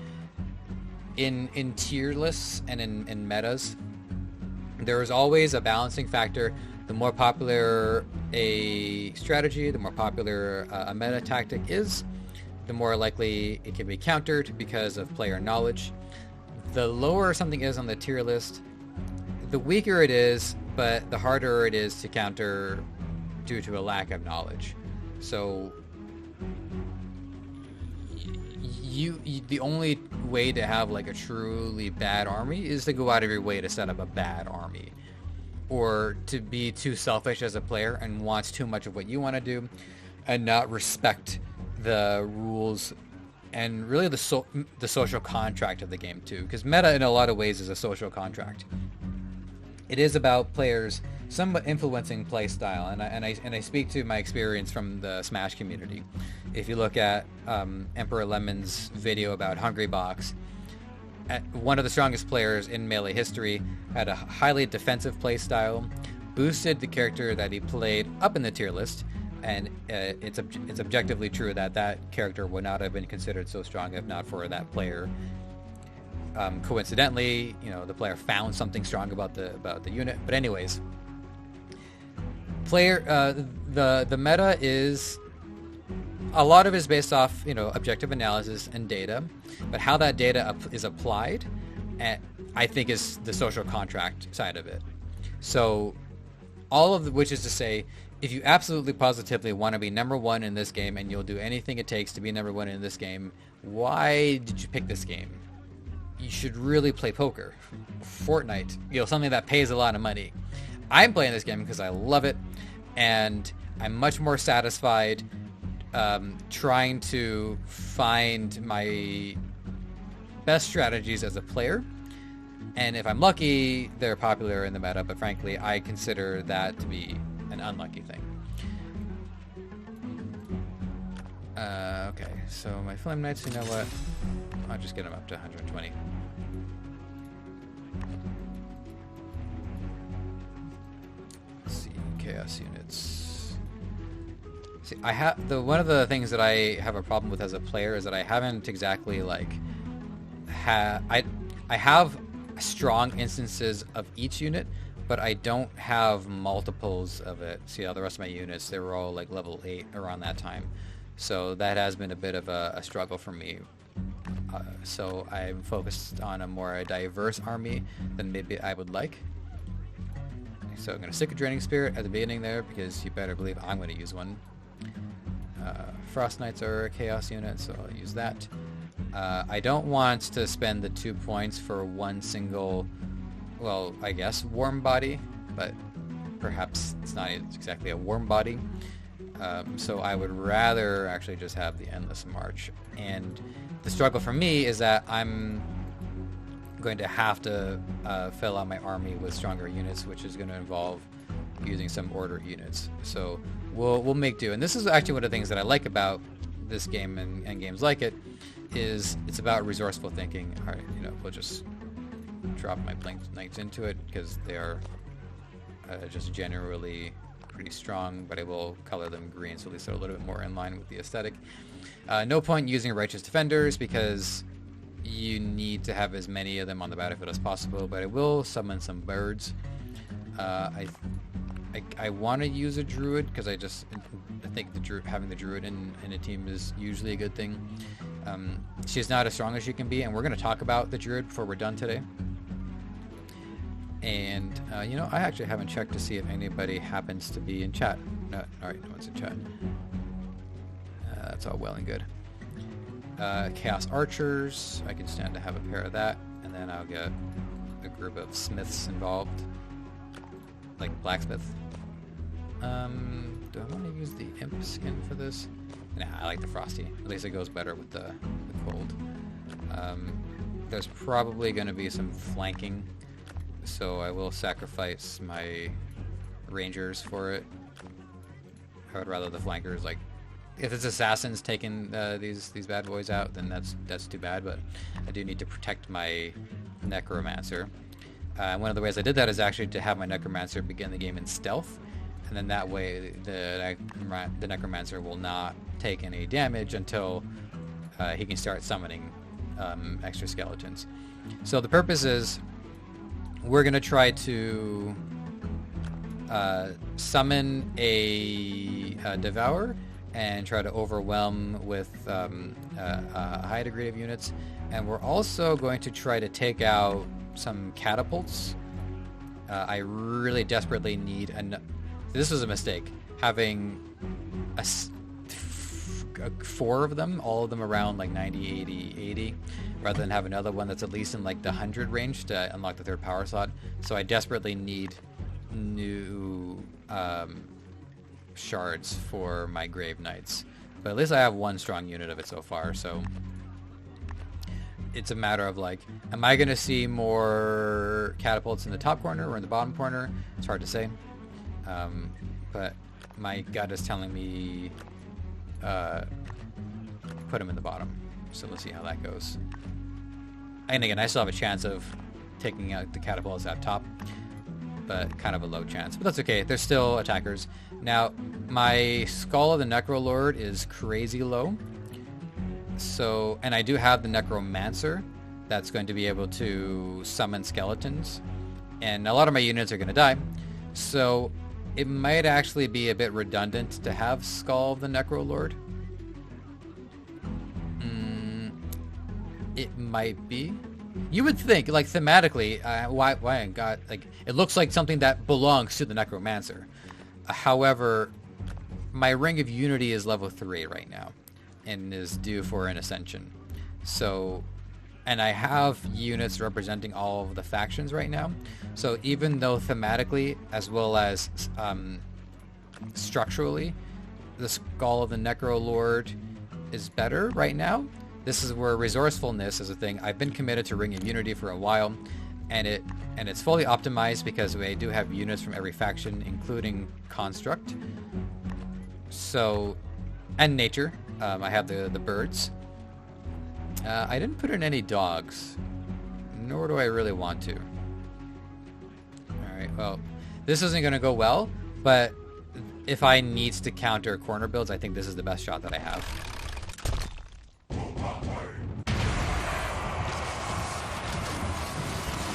in tier lists and in metas, there is always a balancing factor. The more popular a strategy, the more popular a meta tactic is, the more likely it can be countered because of player knowledge. The lower something is on the tier list, the weaker it is, but the harder it is to counter due to a lack of knowledge. So the only way to have like a truly bad army is to go out of your way to set up a bad army, or to be too selfish as a player and wants too much of what you want to do and not respect the rules and really the social contract of the game too, because meta in a lot of ways is a social contract. It is about players somewhat influencing play style, and I speak to my experience from the Smash community. If you look at Emperor Lemon's video about Hungry Box, one of the strongest players in Melee history had a highly defensive play style, boosted the character that he played up in the tier list, and it's objectively true that that character would not have been considered so strong if not for that player. Coincidentally, the player found something strong about the unit. But anyways, The meta is a lot of it is based off objective analysis and data, but how that data is applied, I think, is the social contract side of it. So which is to say, if you absolutely positively want to be number one in this game and you'll do anything it takes to be number one in this game, why did you pick this game? You should really play poker, Fortnite, something that pays a lot of money. I'm playing this game because I love it, and I'm much more satisfied trying to find my best strategies as a player. And if I'm lucky, they're popular in the meta, but frankly, I consider that to be an unlucky thing. Okay, so my Flame Knights, you know what? I'll just get them up to 120. Let's see, Chaos Units. See, one of the things that I have a problem with as a player is that I haven't exactly I have strong instances of each unit, but I don't have multiples of it. See how the rest of my units, they were all like level 8 around that time. So that has been a bit of a struggle for me. So I'm focused on a more diverse army than maybe I would like. So I'm going to stick a Draining Spirit at the beginning there, because you better believe I'm going to use one. Frost Knights are a Chaos unit, so I'll use that. I don't want to spend the 2 points for one single, well, I guess, warm body, but perhaps it's not exactly a warm body. So I would rather actually just have the Endless March. And the struggle for me is that I'm going to have to fill out my army with stronger units, which is going to involve using some order units. So we'll make do. And this is actually one of the things that I like about this game and games like it, is it's about resourceful thinking. All right, we'll just drop my Blink Knights into it because they are just generally pretty strong, but I will color them green, so at least they're a little bit more in line with the aesthetic. No point using Righteous Defenders because you need to have as many of them on the battlefield as possible, but I will summon some birds. I want to use a Druid because I think having the Druid in a team is usually a good thing. She's not as strong as she can be, and we're going to talk about the Druid before we're done today. And, I actually haven't checked to see if anybody happens to be in chat. No, alright, no one's in chat. That's all well and good. Chaos Archers, I can stand to have a pair of that, and then I'll get a group of Smiths involved. Like Blacksmith. Do I want to use the Imp skin for this? Nah, I like the Frosty. At least it goes better with the cold. There's probably going to be some flanking, so I will sacrifice my Rangers for it. I would rather the flankers, if it's assassins taking these bad boys out, then that's too bad, but I do need to protect my Necromancer. One of the ways I did that is actually to have my Necromancer begin the game in stealth, and then that way the Necromancer will not take any damage until he can start summoning extra skeletons. So the purpose is we're going to try to summon a Devourer and try to overwhelm with a high degree of units, and we're also going to try to take out some catapults. I really desperately need this was a mistake, having 4 of them, all of them around 90, 80, 80, rather than have another one that's at least in the 100 range to unlock the 3rd power slot. So I desperately need new shards for my Grave Knights, but at least I have one strong unit of it so far. So it's a matter of am I going to see more catapults in the top corner or in the bottom corner? It's hard to say, but my gut is telling me put them in the bottom. So let's see how that goes. And again, I still have a chance of taking out the catapults at top, but kind of a low chance. But that's okay. They're still attackers. Now, my Skull of the Necrolord is crazy low. So, and I do have the Necromancer that's going to be able to summon skeletons. And a lot of my units are going to die. So, it might actually be a bit redundant to have Skull of the Necrolord. It might be. You would think, like, thematically, why God, like, it looks like something that belongs to the Necromancer. However, my Ring of Unity is level 3 right now, and is due for an Ascension. So, and I have units representing all of the factions right now. So even though thematically, as well as structurally, the Skull of the Necrolord is better right now, this is where resourcefulness is a thing. I've been committed to Ring of Unity for a while, and it's fully optimized because we do have units from every faction, including Construct. So, and Nature. I have the birds. I didn't put in any dogs, nor do I really want to. Alright, well, this isn't going to go well, but if I needs to counter corner builds, I think this is the best shot that I have.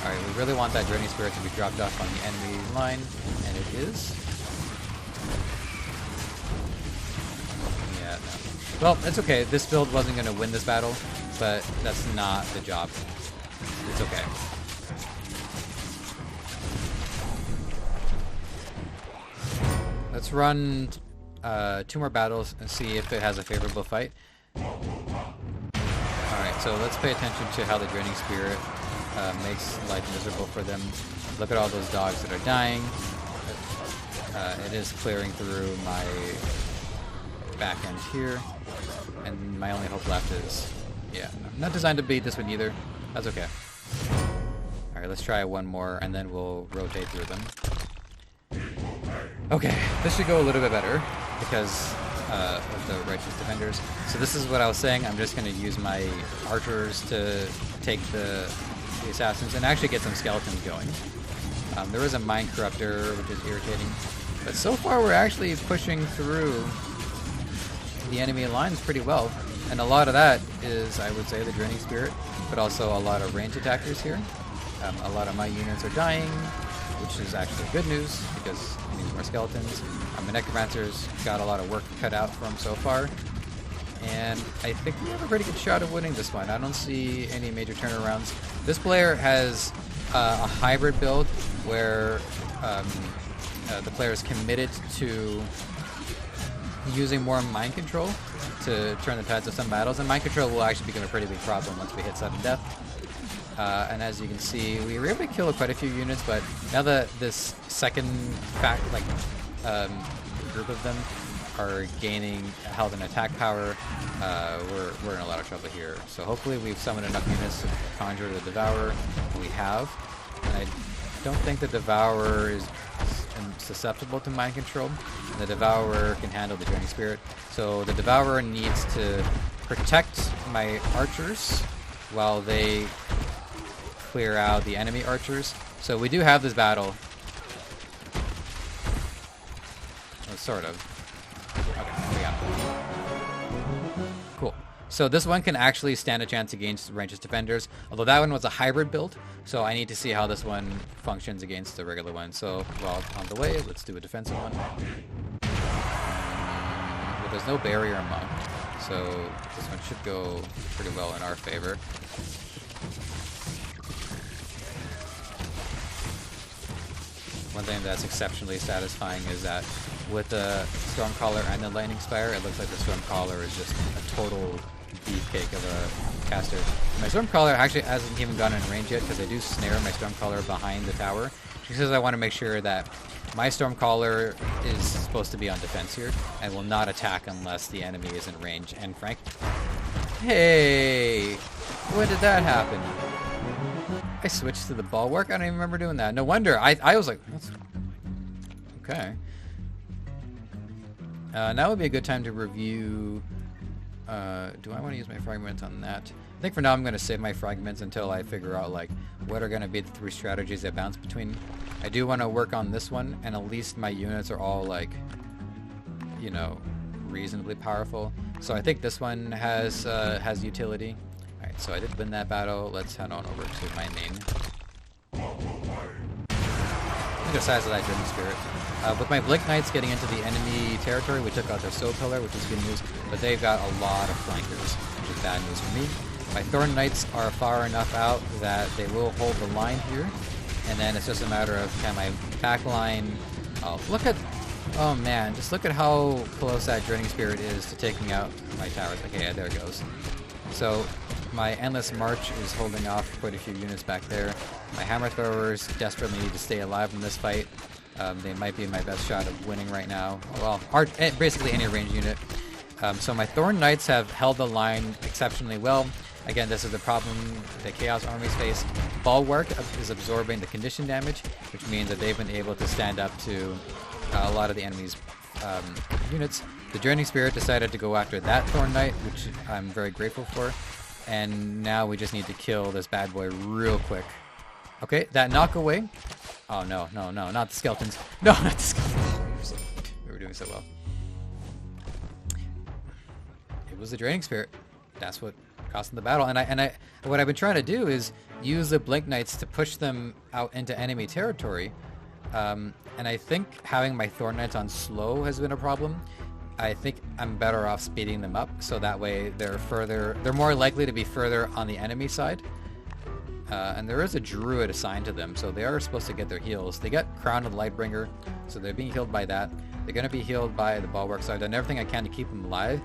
Alright, we really want that Draining Spirit to be dropped off on the enemy line, and it is. Yeah, no. Well, it's okay. This build wasn't going to win this battle, but that's not the job. It's okay. Let's run 2 more battles and see if it has a favorable fight. Alright, so let's pay attention to how the Draining Spirit makes life miserable for them. Look at all those dogs that are dying. It is clearing through my back end here. And my only hope left is, yeah, I'm not designed to beat this one either. That's okay. Alright, let's try one more and then we'll rotate through them. Okay, this should go a little bit better because of the Righteous Defenders. So this is what I was saying. I'm just going to use my archers to take the assassins and actually get some skeletons going. There is a Mind Corruptor, which is irritating. But so far we're actually pushing through the enemy lines pretty well. And a lot of that is, I would say, the Draining Spirit, but also a lot of range attackers here. A lot of my units are dying, which is actually good news because it means more skeletons. The Necromancer's got a lot of work cut out for him so far. And I think we have a pretty good shot of winning this one. I don't see any major turnarounds. This player has a hybrid build where the player is committed to using more mind control to turn the tides of some battles, and mind control will actually become a pretty big problem once we hit sudden death. And as you can see, we were able to kill quite a few units, but now that this second group of them are gaining health and attack power, we're in a lot of trouble here. So hopefully we've summoned enough units to conjure the Devourer. We have. And I don't think the Devourer is susceptible to mind control. The Devourer can handle the Draining Spirit. So the Devourer needs to protect my archers while they clear out the enemy archers. So we do have this battle. Well, sort of. Okay, we got it. Cool. So this one can actually stand a chance against Righteous Defenders, although that one was a hybrid build, so I need to see how this one functions against the regular one. So, while on the way, let's do a defensive one. But there's no barrier monk, so this one should go pretty well in our favor. One thing that's exceptionally satisfying is that with the Stormcaller and the Lightning Spire, it looks like the Stormcaller is just a total beefcake of a caster. My Stormcaller actually hasn't even gone in range yet because I do snare my Stormcaller behind the tower, because I want to make sure that my Stormcaller is supposed to be on defense here and will not attack unless the enemy is in range. And Frank, hey, when did that happen? I switched to the Bulwark. I don't even remember doing that. No wonder. I was like, that's okay. Now would be a good time to review. Do I want to use my fragments on that? I think for now I'm going to save my fragments until I figure out like what are going to be the 3 strategies I bounce between. I do want to work on this one, and at least my units are all like, you know, reasonably powerful. So I think this one has utility. Alright, so I did win that battle. Let's head on over to my main. Look at the size of that Draining Spirit. With my Blink Knights getting into the enemy territory, we took out their Soul Pillar, which is good news, but they've got a lot of flankers, which is bad news for me. My Thorn Knights are far enough out that they will hold the line here, and then it's just a matter of can my back line... Oh, look at... Oh man, just look at how close that Draining Spirit is to taking out my towers. Okay, yeah, there it goes. So my Endless March is holding off quite a few units back there. My Hammer Throwers desperately need to stay alive in this fight. They might be my best shot of winning right now. Well, basically any range unit. So my Thorn Knights have held the line exceptionally well. Again, this is the problem the Chaos armies face. Bulwark is absorbing the condition damage, which means that they've been able to stand up to a lot of the enemy's units. The Draining Spirit decided to go after that Thorn Knight, which I'm very grateful for. And now we just need to kill this bad boy real quick. Okay, that knock away. Oh no, no, no, not the skeletons. No, not the skeletons. We were doing so well. It was the Draining Spirit. That's what cost them the battle. And what I've been trying to do is use the Blink Knights to push them out into enemy territory. And I think having my Thorn Knights on slow has been a problem. I think I'm better off speeding them up, so that way they're more likely to be further on the enemy side. And there is a Druid assigned to them, so they are supposed to get their heals. They get Crown of the Lightbringer, so they're being healed by that. They're going to be healed by the Bulwark, so I've done everything I can to keep them alive.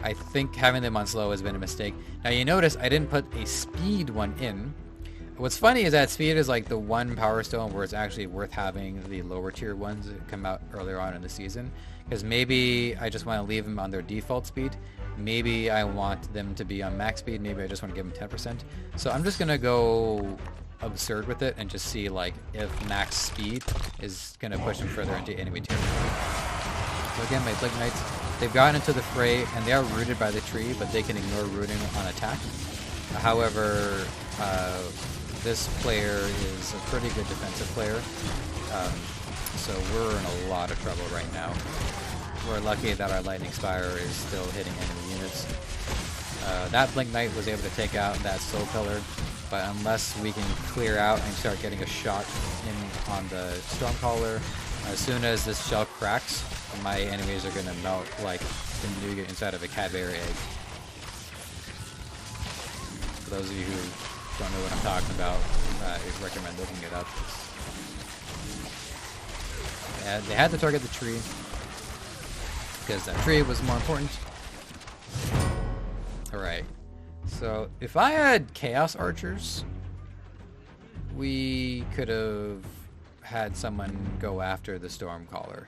I think having them on slow has been a mistake. Now you notice I didn't put a speed one in. What's funny is that speed is like the one power stone where it's actually worth having the lower tier ones that come out earlier on in the season. Because maybe I just want to leave them on their default speed. Maybe I want them to be on max speed. Maybe I just want to give them 10%. So I'm just going to go absurd with it and just see like if max speed is going to push them further into enemy territory. So again, my Blink Knights, they've gotten into the fray and they are rooted by the tree, but they can ignore rooting on attack. However, this player is a pretty good defensive player. So we're in a lot of trouble right now. We're lucky that our Lightning Spire is still hitting enemy units. That Blink Knight was able to take out that Soul Pillar, but unless we can clear out and start getting a shot in on the Stormcaller, as soon as this shell cracks, my enemies are going to melt like the nougat inside of a Cadbury egg. For those of you who don't know what I'm talking about, I recommend looking it up. They had to target the tree because that tree was more important. Alright, so if I had Chaos Archers, we could have had someone go after the Stormcaller,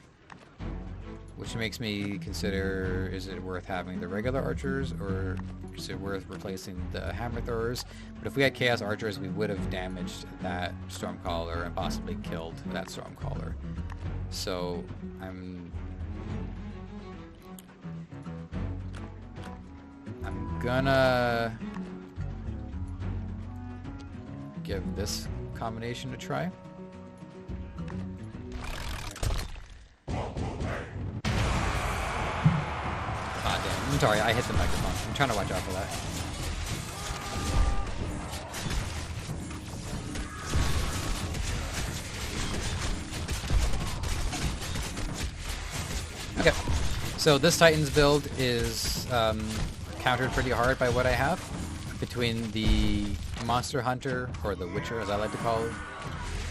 which makes me consider, is it worth having the regular archers or is it worth replacing the Hammer Throwers? But if we had Chaos Archers, we would have damaged that Stormcaller and possibly killed that Stormcaller. So I'm gonna give this combination a try. Ah, damn. I'm sorry, I hit the microphone. I'm trying to watch out for that. Okay, so this Titan's build is countered pretty hard by what I have between the Monster Hunter, or the Witcher as I like to call it,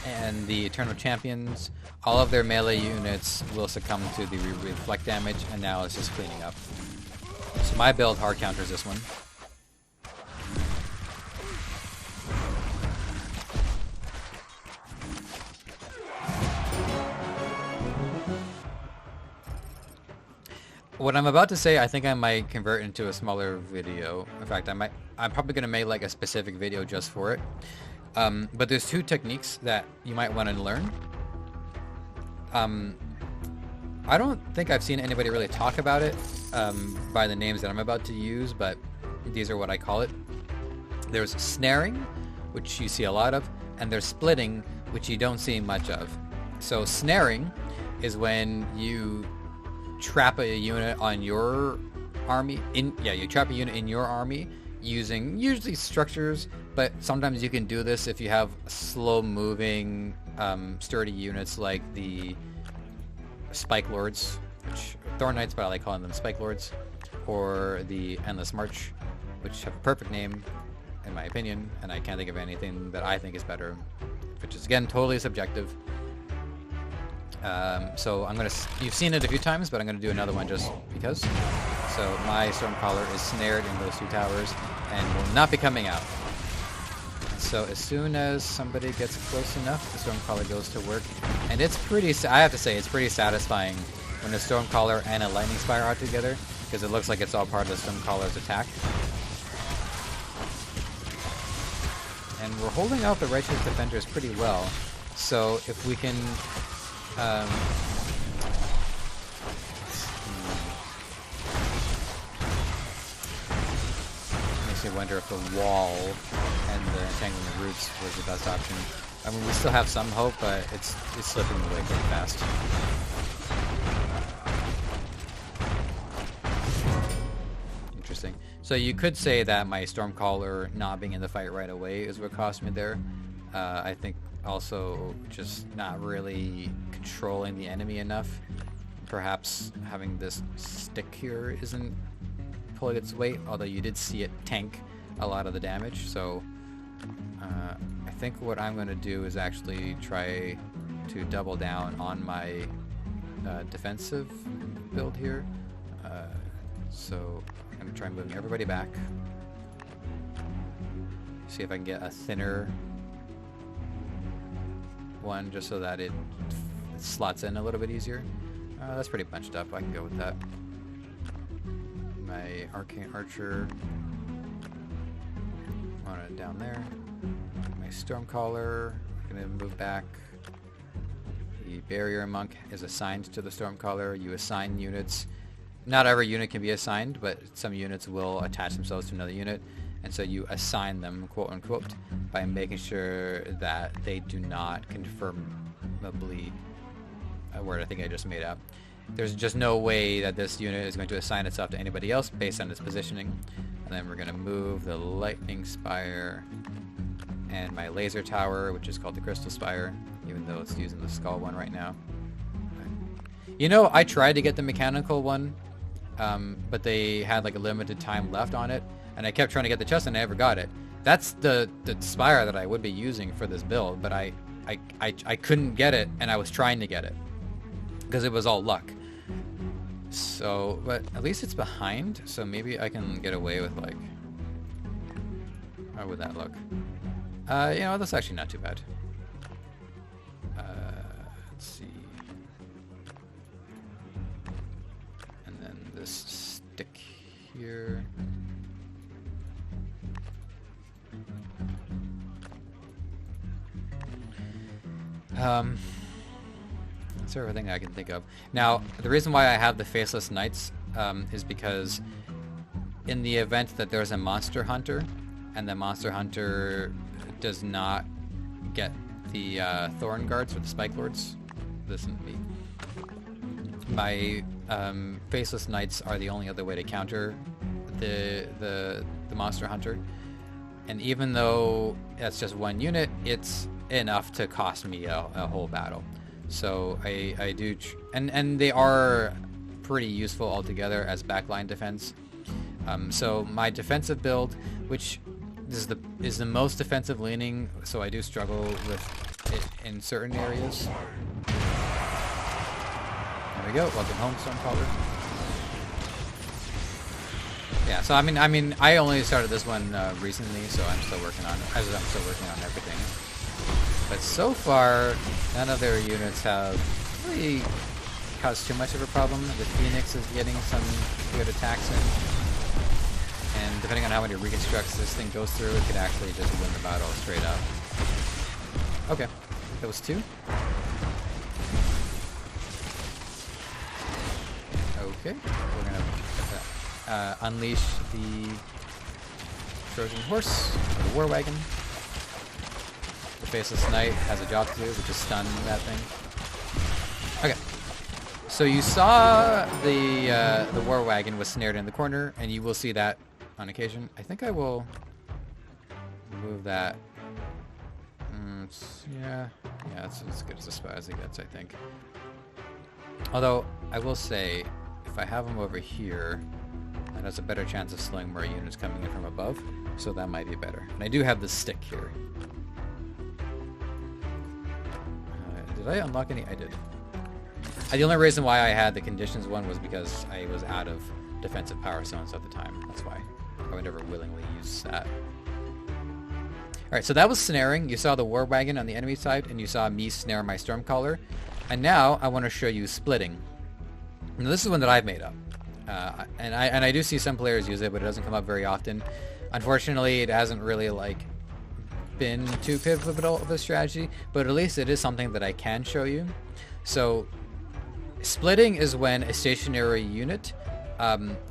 and the Eternal Champions. All of their melee units will succumb to the reflect damage, and now it's just cleaning up. So my build hard counters this one. What I'm about to say, I think I might convert into a smaller video. In fact, I'm probably going to make like a specific video just for it. But there's two techniques that you might want to learn. I don't think I've seen anybody really talk about it by the names that I'm about to use, but these are what I call it. There's snaring, which you see a lot of, and there's splitting, which you don't see much of. So snaring is when you trap a unit on your army you trap a unit in your army using usually structures, but sometimes you can do this if you have slow moving sturdy units like the Spike Lords, which Thorn Knights, but I like calling them Spike Lords, or the Endless March, which have a perfect name, in my opinion, and I can't think of anything that I think is better, which is again totally subjective. So I'm gonna. You've seen it a few times, but I'm gonna do another one just because. So my Stormcaller is snared in those two towers and will not be coming out. So as soon as somebody gets close enough, the Stormcaller goes to work, and it's pretty. I have to say, it's pretty satisfying when a Stormcaller and a Lightning Spire are together, because it looks like it's all part of the Stormcaller's attack. And we're holding out the Righteous Defenders pretty well. So if we can. Makes me wonder if the wall and the entangling the roots was the best option. I mean, we still have some hope, but it's slipping away pretty fast. Interesting. So you could say that my Stormcaller not being in the fight right away is what cost me there. I think also just not really controlling the enemy enough. Perhaps having this stick here isn't pulling its weight, although you did see it tank a lot of the damage. So I think what I'm going to do is actually try to double down on my defensive build here. So I'm going to try moving everybody back. See if I can get a thinner one just so that it slots in a little bit easier. That's pretty bunched up. I can go with that. My Arcane Archer, want it down there. My Stormcaller, gonna move back. The Barrier Monk is assigned to the Stormcaller. You assign units. Not every unit can be assigned, but some units will attach themselves to another unit. And so you assign them, quote unquote, by making sure that they do not confirmably, a word I think I just made up. There's just no way that this unit is going to assign itself to anybody else based on its positioning. And then we're going to move the Lightning Spire and my Laser Tower, which is called the Crystal Spire, even though it's using the Skull one right now. You know, I tried to get the mechanical one, but they had like a limited time left on it. And I kept trying to get the chest and I never got it. That's the spire that I would be using for this build, but I couldn't get it, and I was trying to get it because it was all luck. So, but at least it's behind, so maybe I can get away with like, how would that look? You know, that's actually not too bad. Let's see. And then this stick here. That's everything I can think of. Now, the reason why I have the Faceless Knights is because in the event that there's a Monster Hunter, and the Monster Hunter does not get the Thorn Guards or the Spike Lords, listen to me. My Faceless Knights are the only other way to counter the Monster Hunter. And even though that's just one unit, it's enough to cost me a whole battle. So I do, and they are pretty useful altogether as backline defense. So my defensive build, which is the most defensive leaning, so I do struggle with it in certain areas. There we go. Welcome home, Stormcaller. Yeah, so I mean, I only started this one recently, so I'm still working on everything. But so far, none of their units have really caused too much of a problem. The Phoenix is getting some good attacks in, and depending on how many reconstructs this thing goes through, it could actually just win the battle straight up. Okay, that was 2. Okay, we're gonna unleash the Trojan Horse, or the War Wagon. The Faceless Knight has a job to do, which is stun that thing. Okay, so you saw the War Wagon was snared in the corner, and you will see that on occasion. I think I will move that. Yeah, it's as good as it gets, I think. Although, I will say, if I have him over here, that has a better chance of slowing more units coming in from above, so that might be better. And I do have the stick here. Did I unlock any? I did. The only reason why I had the conditions one was because I was out of defensive power zones at the time. That's why I would never willingly use that. Alright, so that was snaring. You saw the war wagon on the enemy side, and you saw me snare my Stormcaller. And now I want to show you splitting. Now, this is one that I've made up. And I do see some players use it, but it doesn't come up very often. Unfortunately, it hasn't really been too pivotal of a strategy, but at least it is something that I can show you. So splitting is when a stationary unit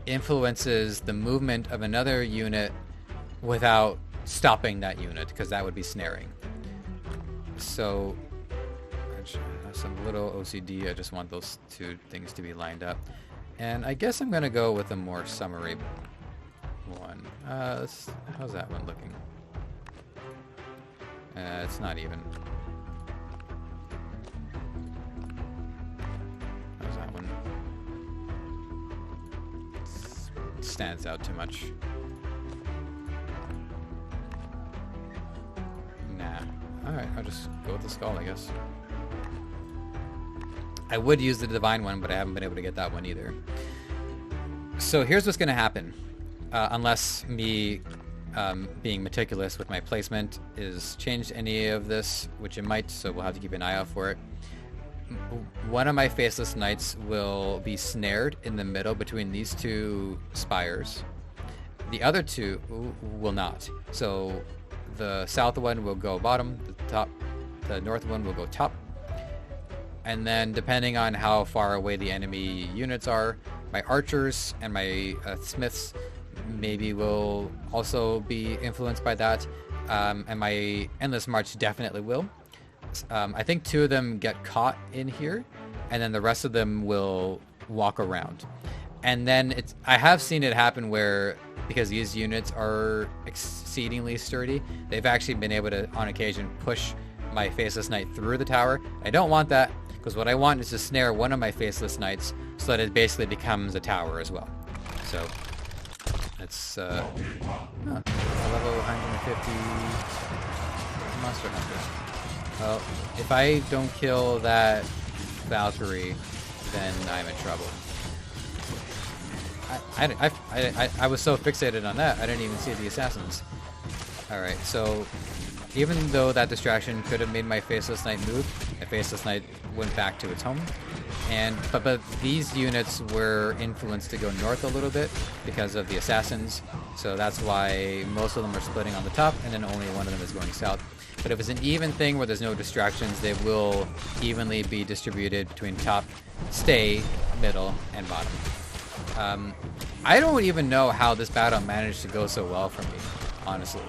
influences the movement of another unit without stopping that unit, because that would be snaring. So I have some little OCD. I just want those two things to be lined up. And I guess I'm going to go with a more summary one. How's that one looking? It's not even. How's that one? It stands out too much. Nah. Alright, I'll just go with the skull, I guess. I would use the divine one, but I haven't been able to get that one either. So here's what's going to happen. Unless me being meticulous with my placement is changed any of this, which it might, so we'll have to keep an eye out for it. One of my Faceless Knights will be snared in the middle between these two spires. The other two will not. So the south one will go bottom, the north one will go top. And then depending on how far away the enemy units are, my archers and my smiths maybe will also be influenced by that. And my Endless March definitely will. I think 2 of them get caught in here, and then the rest of them will walk around. And then I have seen it happen where, because these units are exceedingly sturdy, they've actually been able to, on occasion, push my Faceless Knight through the tower. I don't want that, because what I want is to snare one of my Faceless Knights so that it basically becomes a tower as well. So it's a level 150 Monster Hunter. Well, if I don't kill that Valkyrie, then I'm in trouble. I was so fixated on that, I didn't even see the assassins. Alright, so even though that distraction could have made my Faceless Knight move, my Faceless Knight went back to its home. But these units were influenced to go north a little bit because of the assassins, so that's why most of them are splitting on the top, and then only one of them is going south. But if it's an even thing where there's no distractions, they will evenly be distributed between top, stay, middle, and bottom. I don't even know how this battle managed to go so well for me, honestly.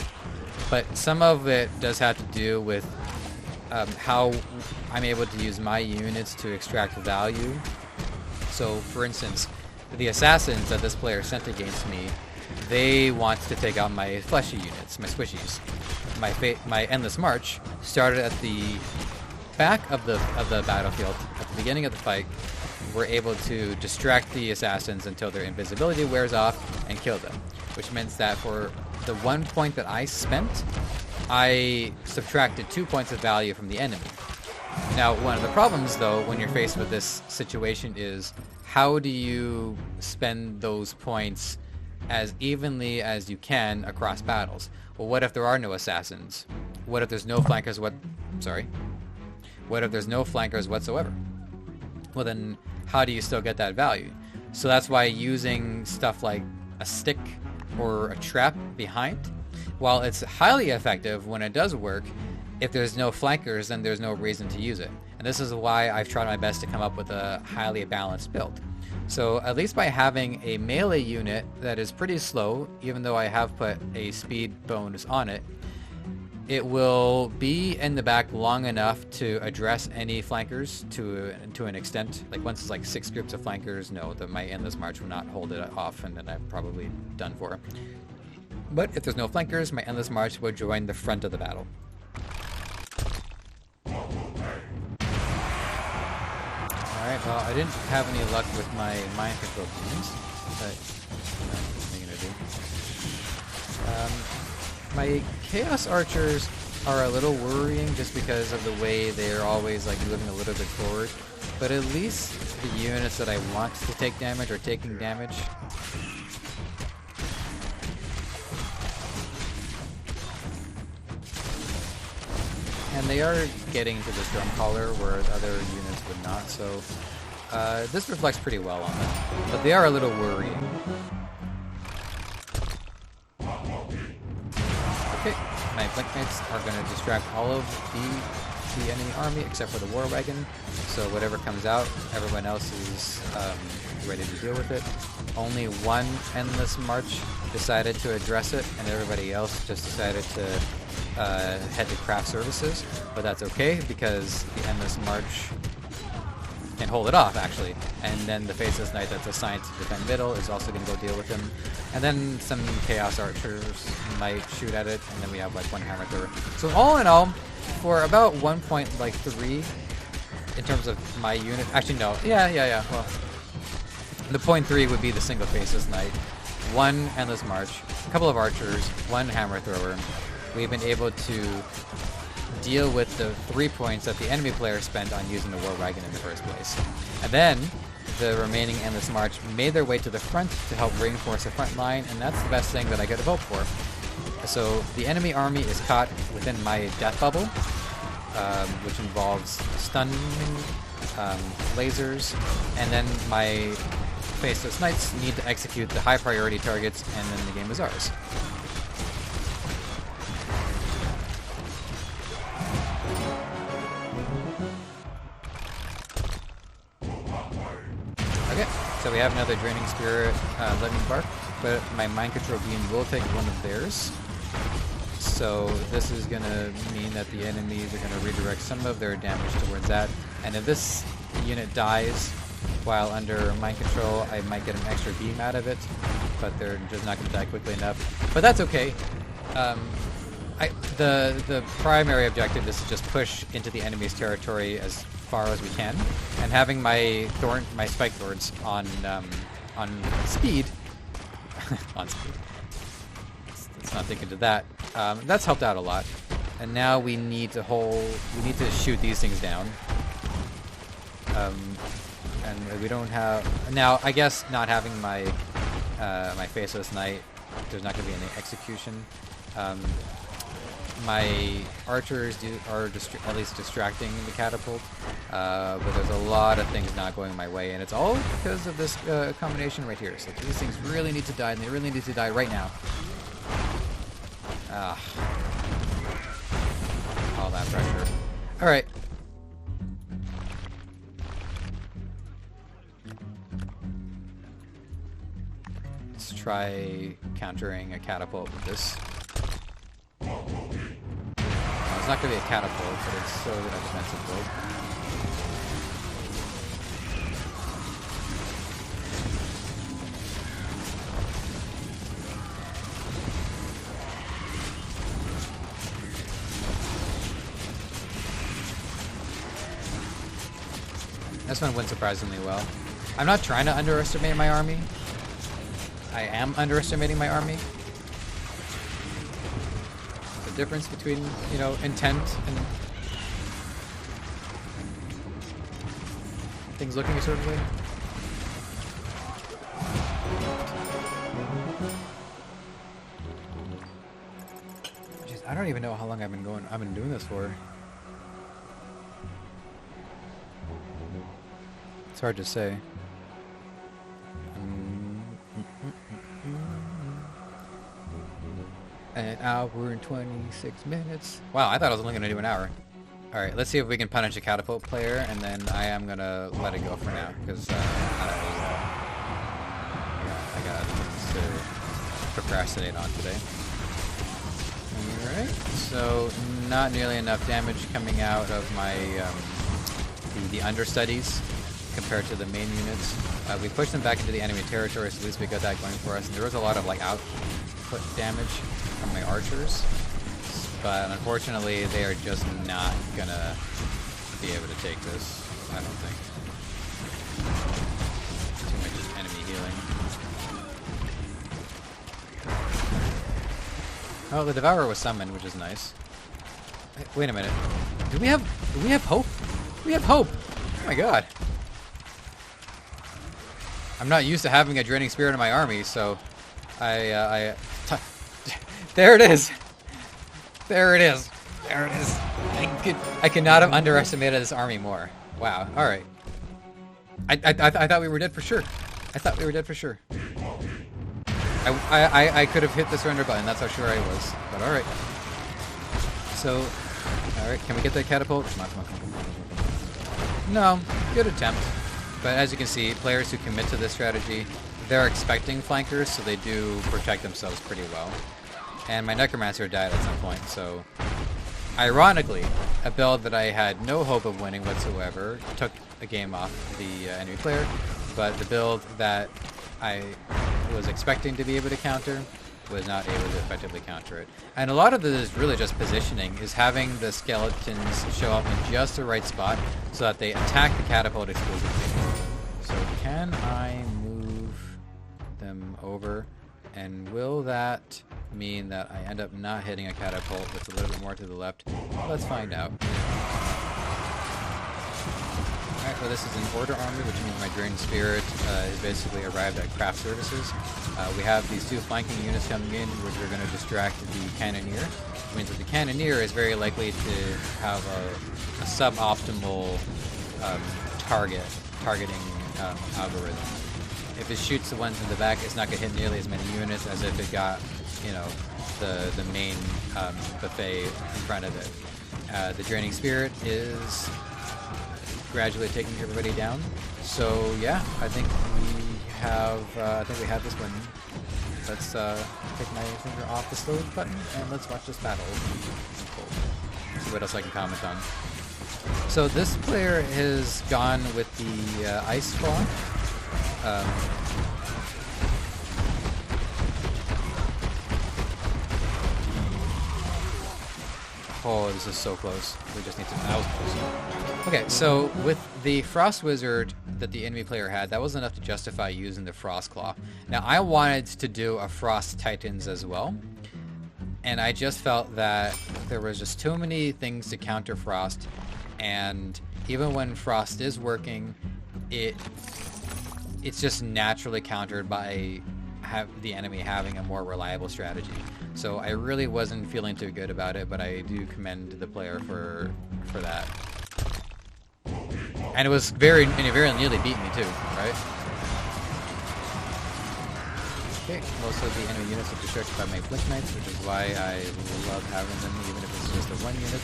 But some of it does have to do with how I'm able to use my units to extract value. So, for instance, the assassins that this player sent against me, they want to take out my fleshy units, my squishies. My Endless March started at the back of the battlefield, at the beginning of the fight. We're able to distract the assassins until their invisibility wears off and kill them, which means that for the 1 point that I spent, I subtracted 2 points of value from the enemy. Now, one of the problems, though, when you're faced with this situation is, how do you spend those points as evenly as you can across battles? Well, what if there are no assassins? What if there's no flankers? What if there's no flankers whatsoever? Well, then how do you still get that value? So that's why using stuff like a stick or a trap behind, while it's highly effective when it does work, if there's no flankers, then there's no reason to use it. And this is why I've tried my best to come up with a highly balanced build. So at least by having a melee unit that is pretty slow, even though I have put a speed bonus on it, it will be in the back long enough to address any flankers to an extent. Like once it's like 6 groups of flankers, no, my Endless March will not hold it off, and then I'm probably done for. But if there's no flankers, my Endless March will join the front of the battle. Alright, Alright, well, I didn't have any luck with my mind control beams, but what am I gonna do? My Chaos Archers are a little worrying just because of the way they're always like moving a little bit forward, but at least the units that I want to take damage are taking damage. And they are getting to this drum collar where other units would not, so this reflects pretty well on them. But they are a little worrying. Okay, my Blink Knights are going to distract all of the enemy army except for the War Wagon. So whatever comes out, everyone else is ready to deal with it. Only one Endless March decided to address it, and everybody else just decided to head to craft services, but that's okay because the Endless March can hold it off actually, and then the Faceless Knight that's assigned to defend middle is also going to go deal with him, and then some Chaos Archers might shoot at it, and then we have like one Hammer Thrower. So all in all, for about 1.3 in terms of my unit, actually no, yeah, well, the 0.3 would be the single Faceless Knight, one Endless March, a couple of Archers, one Hammer Thrower. We've been able to deal with the 3 points that the enemy player spent on using the War Wagon in the first place. And then the remaining Endless March made their way to the front to help reinforce the front line, and that's the best thing that I could hope for. So the enemy army is caught within my death bubble, which involves stunning, lasers, and then my Faceless Knights need to execute the high priority targets, and then the game is ours. Okay, so we have another Draining Spirit Living Bark, but my Mind Control Beam will take one of theirs. So this is going to mean that the enemies are going to redirect some of their damage towards that. And if this unit dies while under Mind Control, I might get an extra beam out of it, but they're just not going to die quickly enough. But that's okay. The primary objective is to just push into the enemy's territory as far as we can, and having my Spike Thorns on speed, let's not think into that. That's helped out a lot, and now we need to shoot these things down. And we don't have now. I guess not having my my Faceless Knight, there's not going to be any execution. My archers are at least distracting the catapult, but there's a lot of things not going my way, and it's all because of this combination right here. So these things really need to die, and they really need to die right now. All that pressure. All right. Let's try countering a catapult with this. It's not going to be a catapult, but it's still a defensive build. This one went surprisingly well. I'm not trying to underestimate my army. I am underestimating my army. Difference between, you know, intent and things looking a certain way. Jeez, I don't even know how long I've been doing this for. It's hard to say. An hour and 26 minutes. Wow, I thought I was only going to do an hour. Alright, let's see if we can punish a catapult player, and then I am going to let it go for now, because I got things to procrastinate on today. Alright, so not nearly enough damage coming out of my the understudies compared to the main units. We pushed them back into the enemy territory, so at least we got that going for us. And there was a lot of like output damage from my archers, but unfortunately they are just not gonna be able to take this, I don't think. healing. Oh, the Devourer was summoned, which is nice. Wait a minute. Do we have hope? We have hope! Oh my god. I'm not used to having a Draining Spirit in my army, so there it is! There it is! There it is! I could not have underestimated this army more. Wow, alright. I thought we were dead for sure. I thought we were dead for sure. I could have hit the surrender button, that's how sure I was. But alright. So, alright, can we get that catapult? Come on, come on, come on. No, good attempt. But as you can see, players who commit to this strategy, they're expecting flankers, so they do protect themselves pretty well. And my Necromancer died at some point, so... Ironically, a build that I had no hope of winning whatsoever took a game off the enemy player, but the build that I was expecting to be able to counter was not able to effectively counter it. And a lot of this is really just positioning, is having the skeletons show up in just the right spot so that they attack the catapult exclusively. So can I move them over? And will that mean that I end up not hitting a catapult that's a little bit more to the left? Let's find out. Alright, well this is an order army, which means my Drained Spirit has basically arrived at craft services. We have these two flanking units coming in, which are going to distract the Cannoneer, which means that the Cannoneer is very likely to have a suboptimal targeting algorithm. If it shoots the ones in the back, it's not going to hit nearly as many units as if it got, you know, the main buffet in front of it. The Draining Spirit is gradually taking everybody down. So yeah, I think we have this one. Let's take my finger off the slow button and let's watch this battle. See what else I can comment on. So this player has gone with the Ice Claw. Oh, this is so close. We just need to... That was close. Okay, so with the Frost Wizard that the enemy player had, that was enough to justify using the Frost Claw. Now, I wanted to do a Frost Titans as well, and I just felt that there was just too many things to counter Frost, and even when Frost is working, it's just naturally countered by the enemy having a more reliable strategy. So I really wasn't feeling too good about it, but I do commend the player for that. And it very nearly beat me too, right? Okay, most of the enemy units are distracted by my Blink Knights, which is why I love having them, even if it's just a one unit.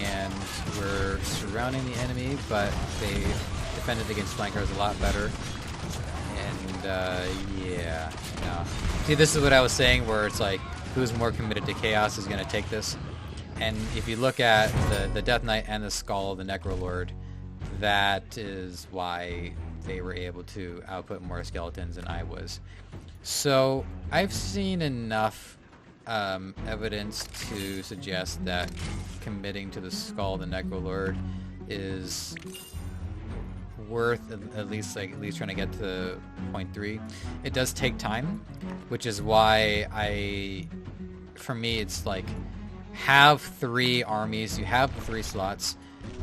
And we're surrounding the enemy, but they defended against flankers a lot better. And yeah, no. See, this is what I was saying, where it's like, who's more committed to chaos is going to take this. And if you look at the Death Knight and the Skull of the Necrolord, that is why they were able to output more skeletons than I was. So I've seen enough evidence to suggest that committing to the Skull of the Necrolord is worth at least trying to get to point 3. It does take time, which is why for me it's like, have 3 armies, you have 3 slots,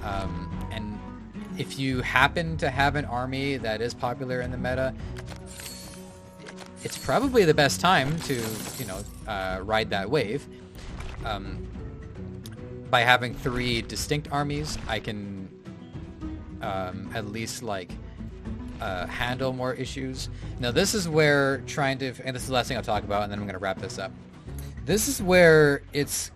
and if you happen to have an army that is popular in the meta, it's probably the best time to, you know, ride that wave. By having 3 distinct armies, I can at least handle more issues. Now this is where and this is the last thing I'll talk about, and then I'm going to wrap this up. This is where it's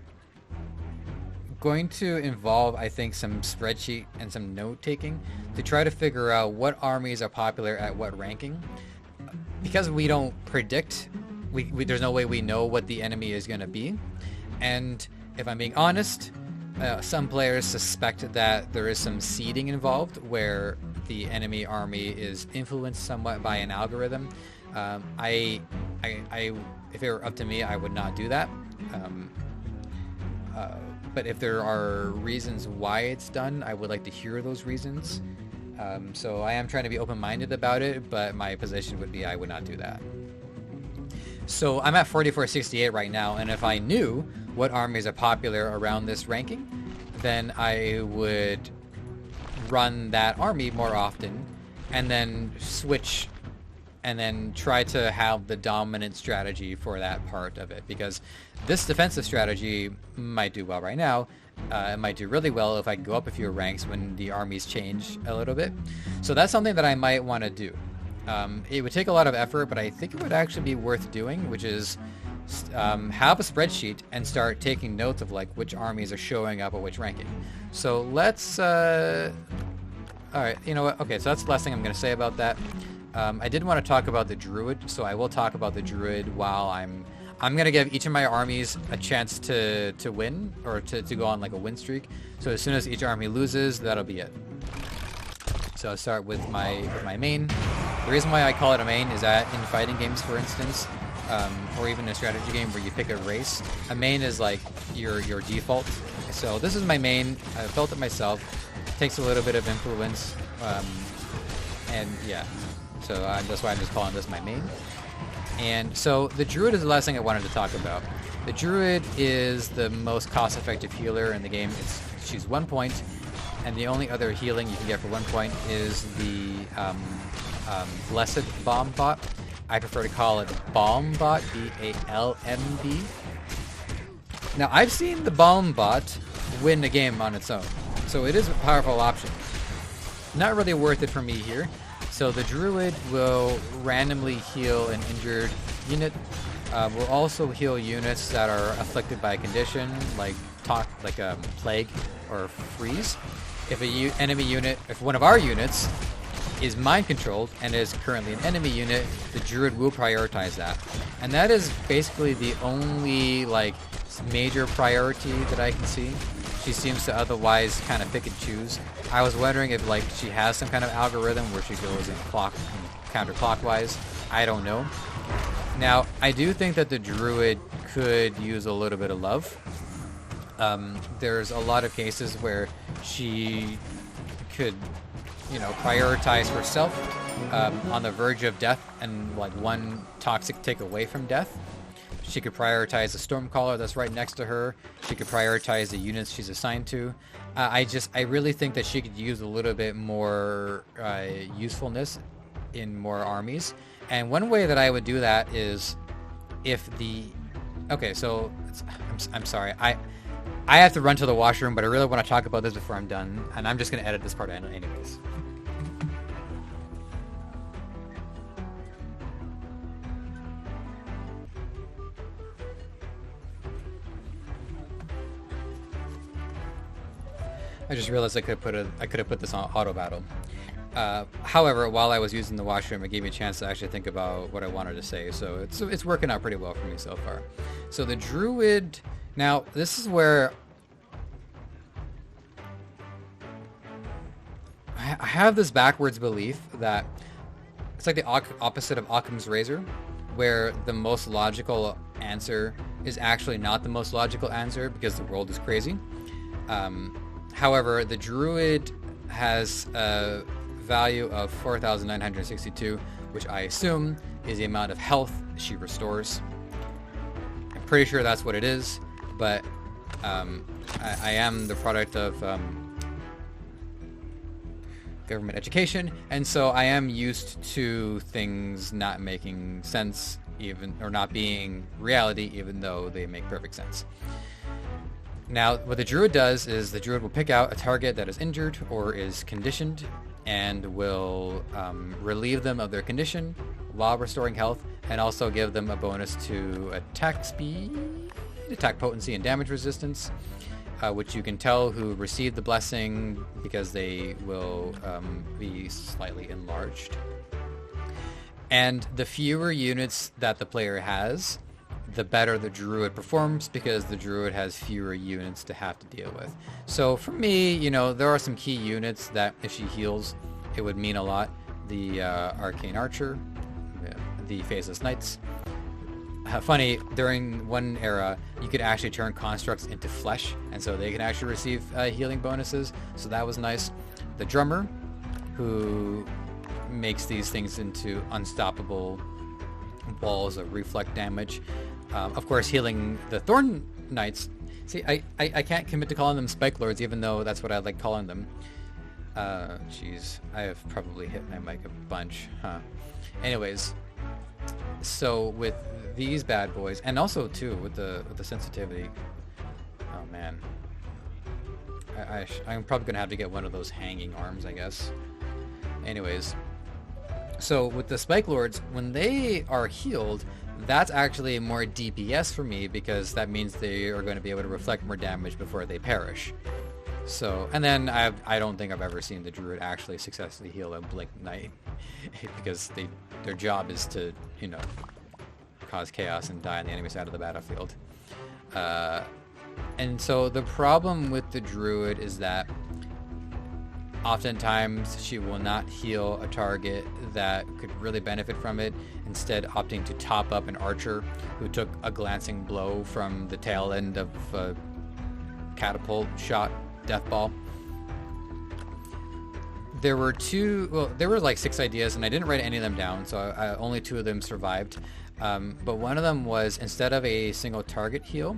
going to involve, I think, some spreadsheet and some note taking to try to figure out what armies are popular at what ranking. Because we don't predict, there's no way we know what the enemy is going to be. And if I'm being honest, some players suspect that there is some seeding involved, where the enemy army is influenced somewhat by an algorithm. If it were up to me, I would not do that. But if there are reasons why it's done, I would like to hear those reasons. So I am trying to be open-minded about it, but my position would be I would not do that. So I'm at 4468 right now, and if I knew what armies are popular around this ranking, then I would run that army more often, and then switch, and then try to have the dominant strategy for that part of it, because this defensive strategy might do well right now. It might do really well if I can go up a few ranks when the armies change a little bit. So that's something that I might want to do. It would take a lot of effort, but I think it would actually be worth doing, which is have a spreadsheet and start taking notes of like which armies are showing up at which ranking. So let's all right, you know what, okay, so that's the last thing I'm going to say about that. I did want to talk about the Druid, so I will talk about the Druid while I'm going to give each of my armies a chance to win, or to go on like a win streak. So as soon as each army loses, that'll be it. So I'll start with my main. The reason why I call it a main is that in fighting games, for instance, or even a strategy game where you pick a race, a main is like your default. So this is my main. I built it myself. It takes a little bit of influence, and yeah. So that's why I'm just calling this my main. And so the Druid is the last thing I wanted to talk about. The Druid is the most cost-effective healer in the game. She's 1 point, and the only other healing you can get for 1 point is the Blessed Bomb Bot. I prefer to call it Balm Bot, B-A-L-M-B. Now, I've seen the Balm Bot win a game on its own, so it is a powerful option. Not really worth it for me here. So the Druid will randomly heal an injured unit. Will also heal units that are afflicted by a condition like plague or freeze. If if one of our units is mind controlled and is currently an enemy unit, the Druid will prioritize that. And that is basically the only like major priority that I can see. She seems to otherwise kind of pick and choose. I was wondering if like she has some kind of algorithm where she goes in counterclockwise. I don't know. Now, I do think that the Druid could use a little bit of love. There's a lot of cases where she could, prioritize herself on the verge of death and like one toxic take away from death. She could prioritize the Stormcaller that's right next to her. She could prioritize the units she's assigned to. I really think that she could use a little bit more usefulness in more armies. And one way that I would do that is if the... Okay, so I'm sorry. I have to run to the washroom, but I really want to talk about this before I'm done. And I'm just going to edit this part anyways. I just realized I could have put this on auto battle. However, while I was using the washroom, it gave me a chance to actually think about what I wanted to say. So it's working out pretty well for me so far. So the Druid. Now this is where I have this backwards belief that it's like the opposite of Occam's razor, where the most logical answer is actually not the most logical answer because the world is crazy. However, the Druid has a value of 4,962, which I assume is the amount of health she restores. I'm pretty sure that's what it is, but I am the product of government education, and so I am used to things not making sense, or not being reality, even though they make perfect sense. Now, what the Druid does is the Druid will pick out a target that is injured or is conditioned and will relieve them of their condition while restoring health, and also give them a bonus to attack speed, attack potency, and damage resistance, which you can tell who received the blessing because they will be slightly enlarged. And the fewer units that the player has, the better the Druid performs, because the Druid has fewer units to have to deal with. So for me, there are some key units that if she heals, it would mean a lot. The Arcane Archer, the Faceless Knights. Funny, during one era, you could actually turn constructs into flesh, and so they can actually receive healing bonuses, so that was nice. The Drummer, who makes these things into unstoppable walls of reflect damage. Of course, healing the Thorn Knights. See, I can't commit to calling them Spike Lords, even though that's what I like calling them. Jeez, I have probably hit my mic a bunch, huh? Anyways, so with these bad boys, and also too with the sensitivity. Oh man, I'm probably gonna have to get one of those hanging arms, I guess. Anyways, so with the Spike Lords, when they are healed, that's actually more DPS for me, because that means they are going to be able to reflect more damage before they perish. So, and then I don't think I've ever seen the Druid actually successfully heal a Blink Knight, because their job is to, you know, cause chaos and die on the enemy side of the battlefield. And so the problem with the Druid is that oftentimes she will not heal a target that could really benefit from it, instead opting to top up an archer who took a glancing blow from the tail end of a catapult shot death ball. There were like 6 ideas, and I didn't write any of them down, so only 2 of them survived. But one of them was, instead of a single target heal,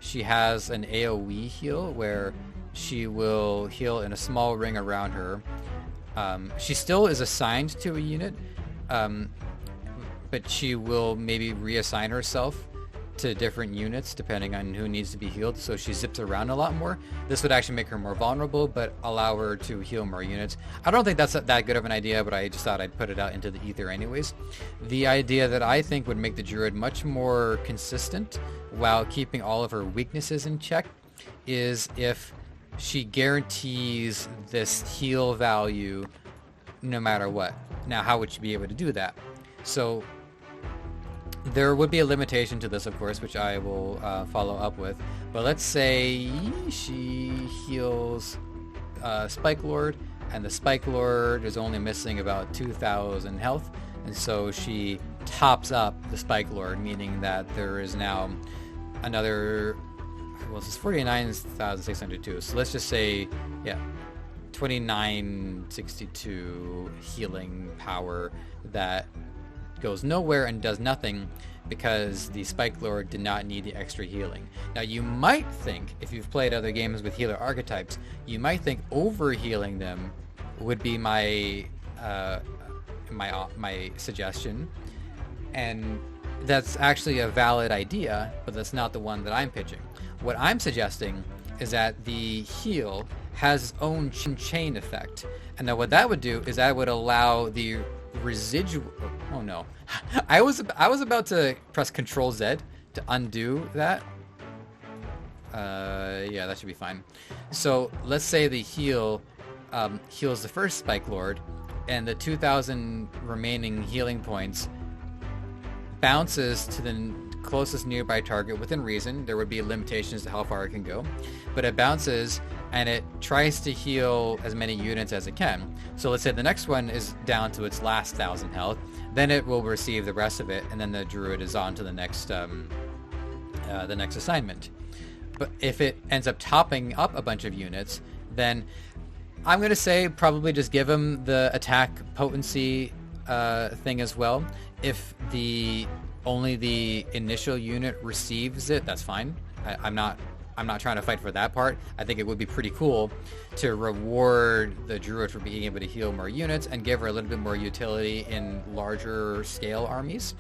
she has an AoE heal where she will heal in a small ring around her. She still is assigned to a unit, but she will maybe reassign herself to different units depending on who needs to be healed, so she zips around a lot more. This would actually make her more vulnerable, but allow her to heal more units. I don't think that's that good of an idea, but I just thought I'd put it out into the ether anyways. The idea that I think would make the Druid much more consistent while keeping all of her weaknesses in check is if she guarantees this heal value no matter what. Now, how would she be able to do that? So there would be a limitation to this, of course, which I will follow up with. But let's say she heals Spike Lord, and the Spike Lord is only missing about 2,000 health, and so she tops up the Spike Lord, meaning that there is now another, well, this is 49,602, so let's just say, yeah, 2962 healing power that goes nowhere and does nothing because the Spike Lord did not need the extra healing. Now, you might think, if you've played other games with healer archetypes, you might think over-healing them would be my suggestion, and that's actually a valid idea, but that's not the one that I'm pitching. What I'm suggesting is that the heal has its own chain effect, and then what that would do is that would allow the residual. Oh no, I was about to press Control Z to undo that. Yeah, that should be fine. So let's say the heal heals the first Spike Lord, and the 2,000 remaining healing points bounces to the closest nearby target within reason. There would be limitations to how far it can go, but it bounces and it tries to heal as many units as it can. So let's say the next one is down to its last 1,000 health, then it will receive the rest of it, and then the Druid is on to the next assignment. But if it ends up topping up a bunch of units, then I'm going to say probably just give him the attack potency thing as well. If only the initial unit receives it, that's fine. I'm not trying to fight for that part. I think it would be pretty cool to reward the Druid for being able to heal more units and give her a little bit more utility in larger scale armies.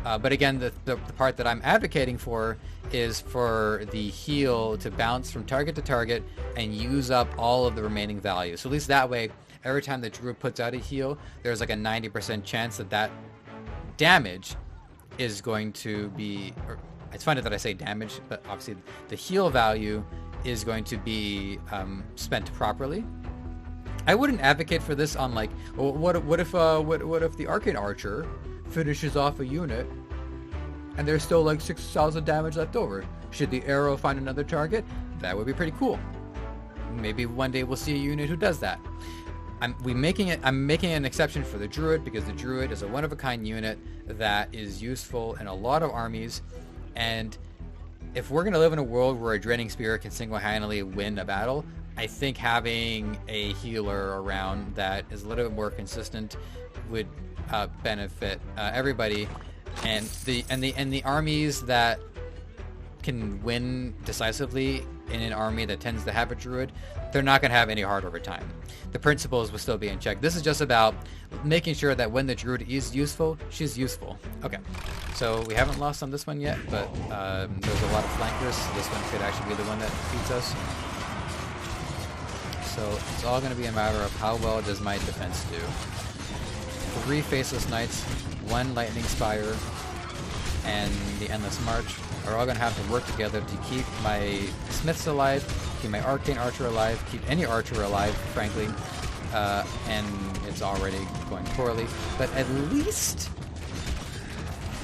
But again, the part that I'm advocating for is for the heal to bounce from target to target and use up all of the remaining value. So at least that way, every time the Druid puts out a heal, there's like a 90% chance that damage is going to be, or it's funny that I say damage, but obviously the heal value is going to be spent properly. I wouldn't advocate for this on like, well, what if the Arcane Archer finishes off a unit and there's still like 6,000 damage left over? Should the arrow find another target? That would be pretty cool. Maybe one day we'll see a unit who does that. I'm making an exception for the Druid because the Druid is a one-of-a-kind unit that is useful in a lot of armies, and if we're going to live in a world where a Draining Spear can single-handedly win a battle, I think having a healer around that is a little bit more consistent would benefit everybody, and the armies that can win decisively in an army that tends to have a druid, they're not going to have any hard over time. The principles will still be in check. This is just about making sure that when the druid is useful, she's useful. Okay, so we haven't lost on this one yet, but there's a lot of flankers. So this one could actually be the one that beats us. So it's all going to be a matter of how well does my defense do. 3 Faceless Knights, 1 Lightning Spire, and the Endless March are all going to have to work together to keep my Smiths alive, keep my Arcane Archer alive, keep any Archer alive, frankly, and it's already going poorly. But at least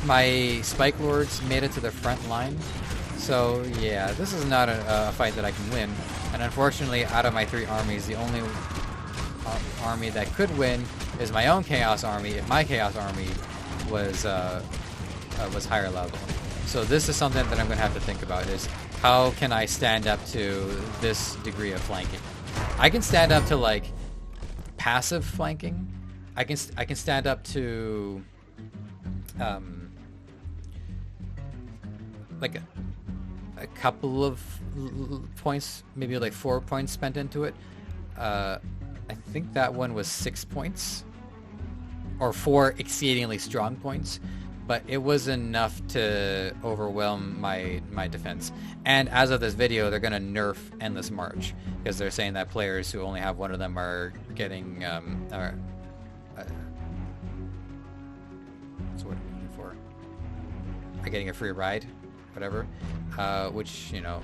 my Spike Lords made it to the front line. So yeah, this is not a fight that I can win. And unfortunately, out of my 3 armies, the only army that could win is my own Chaos Army if my Chaos Army was higher level. So this is something that I'm going to have to think about, is how can I stand up to this degree of flanking? I can stand up to like passive flanking. I can stand up to like a couple of points, maybe like 4 points spent into it. I think that one was 6 points, or 4 exceedingly strong points, but it was enough to overwhelm my defense. And as of this video, they're going to nerf Endless March, because they're saying that players who only have one of them are getting what's the word I'm looking for? Are getting a free ride, whatever. Which, you know,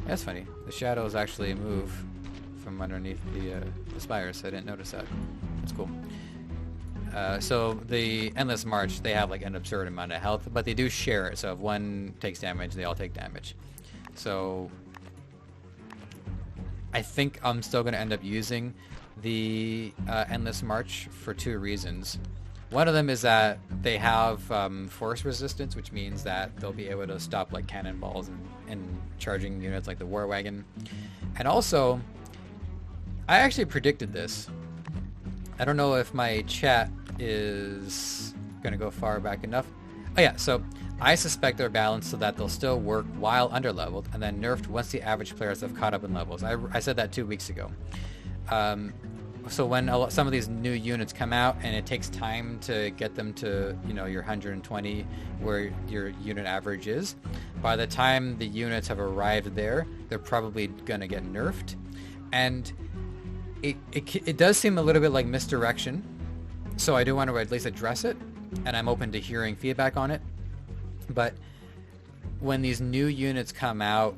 that's funny. The shadows actually move from underneath the spires, so I didn't notice that. That's cool. So the Endless March, they have like an absurd amount of health, but they do share it. So if one takes damage, they all take damage. So I think I'm still going to end up using the Endless March for 2 reasons. One of them is that they have force resistance, which means that they'll be able to stop like cannonballs and charging units like the War Wagon. And also, I actually predicted this. I don't know if my chat is going to go far back enough. Oh yeah, so I suspect they're balanced so that they'll still work while underleveled, and then nerfed once the average players have caught up in levels. I said that 2 weeks ago. So when some of these new units come out and it takes time to get them to, you know, your 120 where your unit average is, by the time the units have arrived there, they're probably going to get nerfed. And it does seem a little bit like misdirection, so I do want to at least address it, and I'm open to hearing feedback on it. But when these new units come out,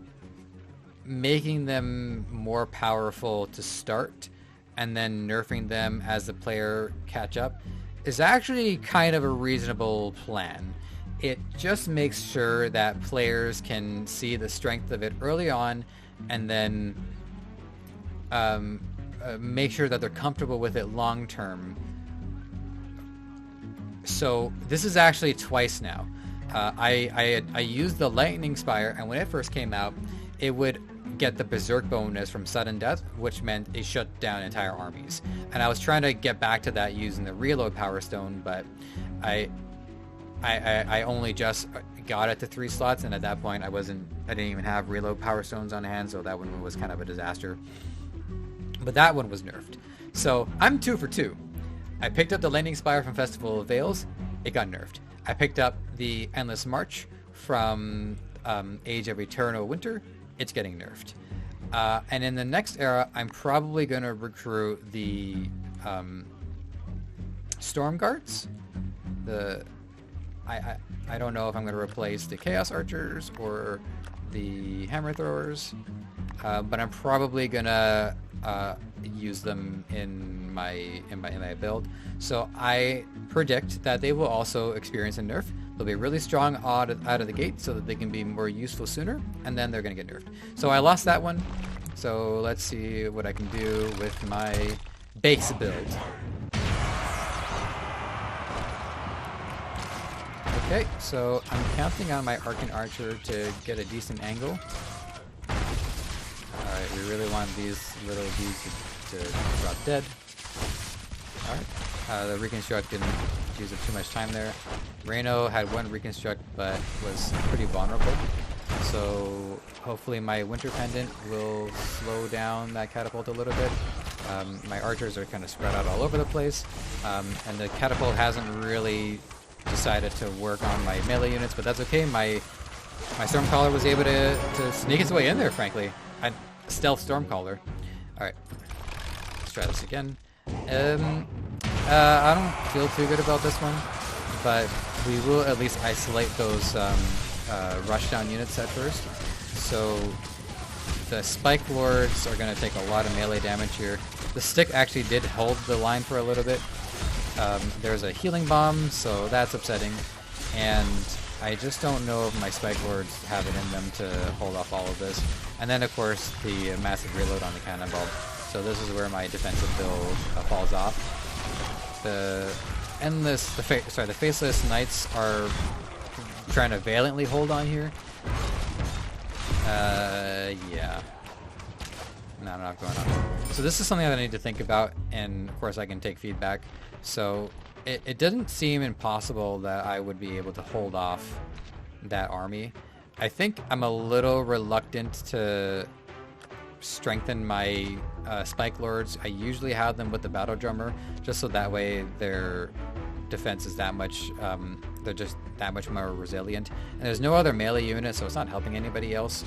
making them more powerful to start and then nerfing them as the player catch up is actually kind of a reasonable plan. It just makes sure that players can see the strength of it early on, and then make sure that they're comfortable with it long term. So this is actually twice now. I used the Lightning Spire, and when it first came out, it would get the Berserk bonus from sudden death, which meant it shut down entire armies. And I was trying to get back to that using the Reload Power Stone, but I only just got it to 3 slots, and at that point I didn't even have Reload Power Stones on hand, so that one was kind of a disaster. But that one was nerfed. So I'm 2 for 2. I picked up the Lightning Spire from Festival of Veils, it got nerfed. I picked up the Endless March from Age of Eternal Winter, it's getting nerfed. And in the next era, I'm probably going to recruit the Storm Guards. I don't know if I'm going to replace the Chaos Archers or the Hammer Throwers, but I'm probably going to use them in my build. So I predict that they will also experience a nerf. They'll be really strong out of the gate so that they can be more useful sooner, and then they're going to get nerfed. So I lost that one. So let's see what I can do with my base build. Okay, so I'm counting on my Arcane Archer to get a decent angle. Alright, we really want these little dudes to drop dead. Alright. The reconstruct didn't use up too much time there. Reno had one reconstruct but was pretty vulnerable. So hopefully my winter pendant will slow down that catapult a little bit. My archers are kind of spread out all over the place. And the catapult hasn't really decided to work on my melee units, but that's okay. My Stormcaller was able to sneak its way in there, frankly. Stealth Stormcaller. Alright. Let's try this again. I don't feel too good about this one, but we will at least isolate those rushdown units at first. So the Spike Lords are going to take a lot of melee damage here. The stick actually did hold the line for a little bit. There's a healing bomb, so that's upsetting. And I just don't know if my Spike Lords have it in them to hold off all of this. And then, of course, the massive reload on the cannonball. So this is where my defensive build falls off. The Faceless Knights are trying to valiantly hold on here. Yeah. No, not going on. So this is something that I need to think about, and of course I can take feedback. So it didn't seem impossible that I would be able to hold off that army. I think I'm a little reluctant to strengthen my Spike Lords. I usually have them with the Battle Drummer, just so that way their defense is that much, they're just that much more resilient. And there's no other melee unit, so it's not helping anybody else.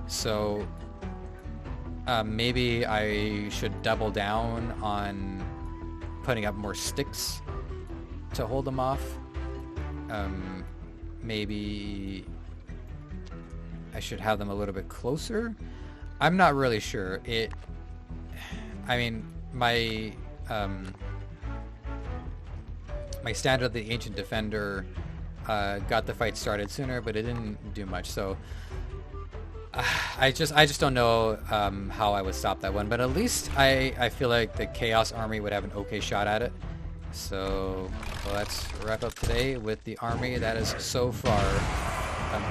So maybe I should double down on putting up more sticks to hold them off. Maybe I should have them a little bit closer. I'm not really sure. I mean, my my Standard of the Ancient Defender got the fight started sooner, but it didn't do much. So I just don't know how I would stop that one. But at least I feel like the Chaos Army would have an okay shot at it. So let's wrap up today with the army that has so far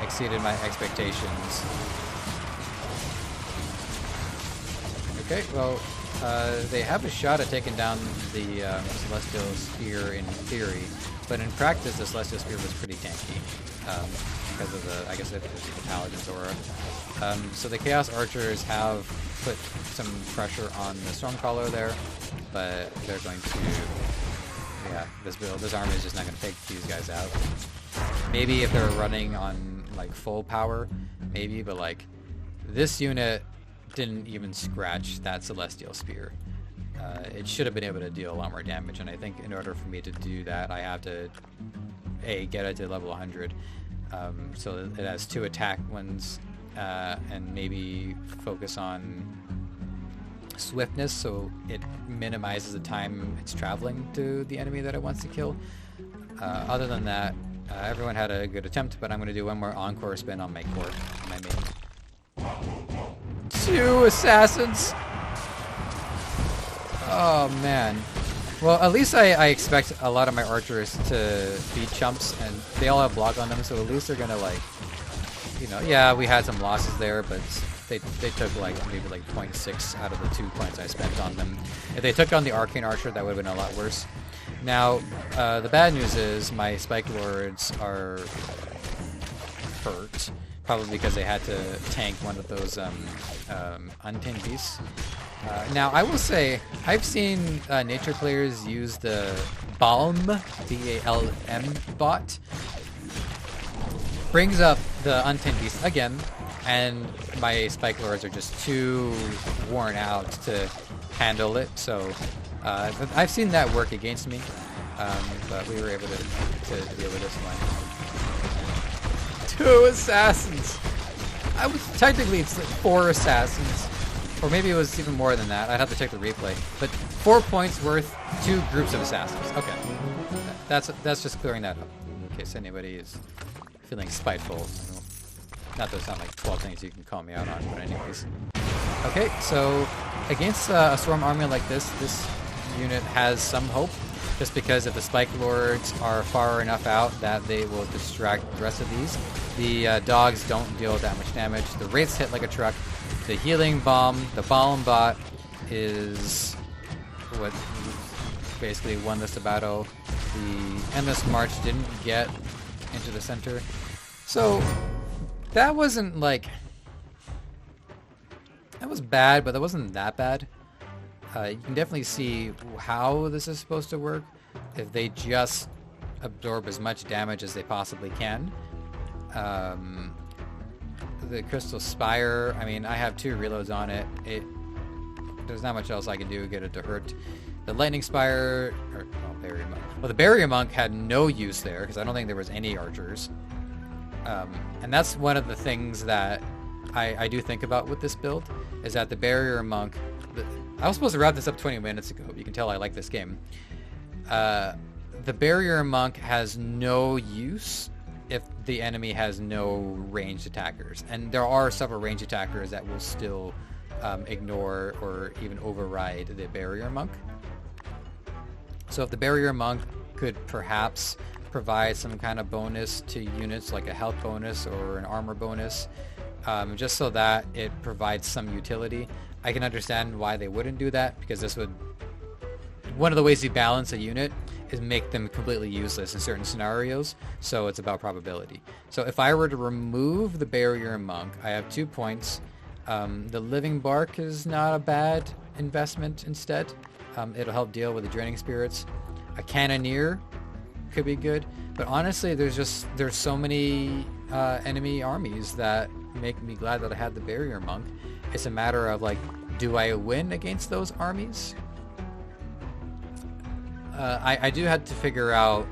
exceeded my expectations. Okay, well, they have a shot at taking down the Celestial Spear in theory, but in practice the Celestial Spear was pretty tanky because of the, I guess, the Paladin's aura. So the Chaos Archers have put some pressure on the Stormcaller there, but they're going to, yeah, this army is just not going to take these guys out. Maybe if they're running on like full power, maybe, but like this unit didn't even scratch that Celestial Spear. It should have been able to deal a lot more damage, and I think in order for me to do that, I have to get it to level 100, so it has 2 attack ones, and maybe focus on swiftness, so it minimizes the time it's traveling to the enemy that it wants to kill. Other than that, everyone had a good attempt, but I'm going to do one more encore spin on my core, my main. 2 assassins! Oh man. Well, at least I expect a lot of my archers to be chumps, and they all have block on them, so at least they're gonna, like, you know, yeah, we had some losses there, but they took like maybe like 0.6 out of the 2 points I spent on them. If they took on the Arcane Archer, that would have been a lot worse. Now, the bad news is my Spike Lords are hurt. Probably because they had to tank one of those Untamed Beasts. Now, I will say, I've seen nature players use the Balm, B-A-L-M bot. Brings up the Untamed Beast again, and my Spike Lords are just too worn out to handle it. So I've seen that work against me, but we were able to deal with this one. 2 assassins! I was technically, it's like 4 assassins. Or maybe it was even more than that. I'd have to check the replay. But 4 points worth 2 groups of assassins. Okay. That's just clearing that up. In case anybody is feeling spiteful. Not that there's not like 12 things you can call me out on, but anyways. Okay, so against a Storm army like this unit has some hope. Just because if the Spike Lords are far enough out that they will distract the rest of these. The dogs don't deal that much damage. The Wraiths hit like a truck. the healing bomb, the bomb bot is what basically won this battle. The Endless March didn't get into the center. So that wasn't like... That was bad, but that wasn't that bad. You can definitely see how this is supposed to work if they just absorb as much damage as they possibly can. The Crystal Spire, I mean, I have 2 reloads on it. There's not much else I can do to get it to hurt. The Lightning Spire, or Barrier Monk. Well, the Barrier Monk had no use there because I don't think there was any archers. And that's one of the things that I do think about with this build, is that the Barrier Monk... I was supposed to wrap this up 20 minutes ago. You can tell I like this game. The Barrier Monk has no use if the enemy has no ranged attackers. And there are several ranged attackers that will still ignore or even override the Barrier Monk. So if the Barrier Monk could perhaps provide some kind of bonus to units, like a health bonus or an armor bonus, just so that it provides some utility. I can understand why they wouldn't do that, because this would... One of the ways you balance a unit is make them completely useless in certain scenarios, so it's about probability. So if I were to remove the Barrier Monk, I have 2 points. The Living Bark is not a bad investment instead. It'll help deal with the Draining Spirits. A Cannoneer could be good, but honestly there's so many enemy armies that make me glad that I had the Barrier Monk. It's a matter of like, do I win against those armies? I do have to figure out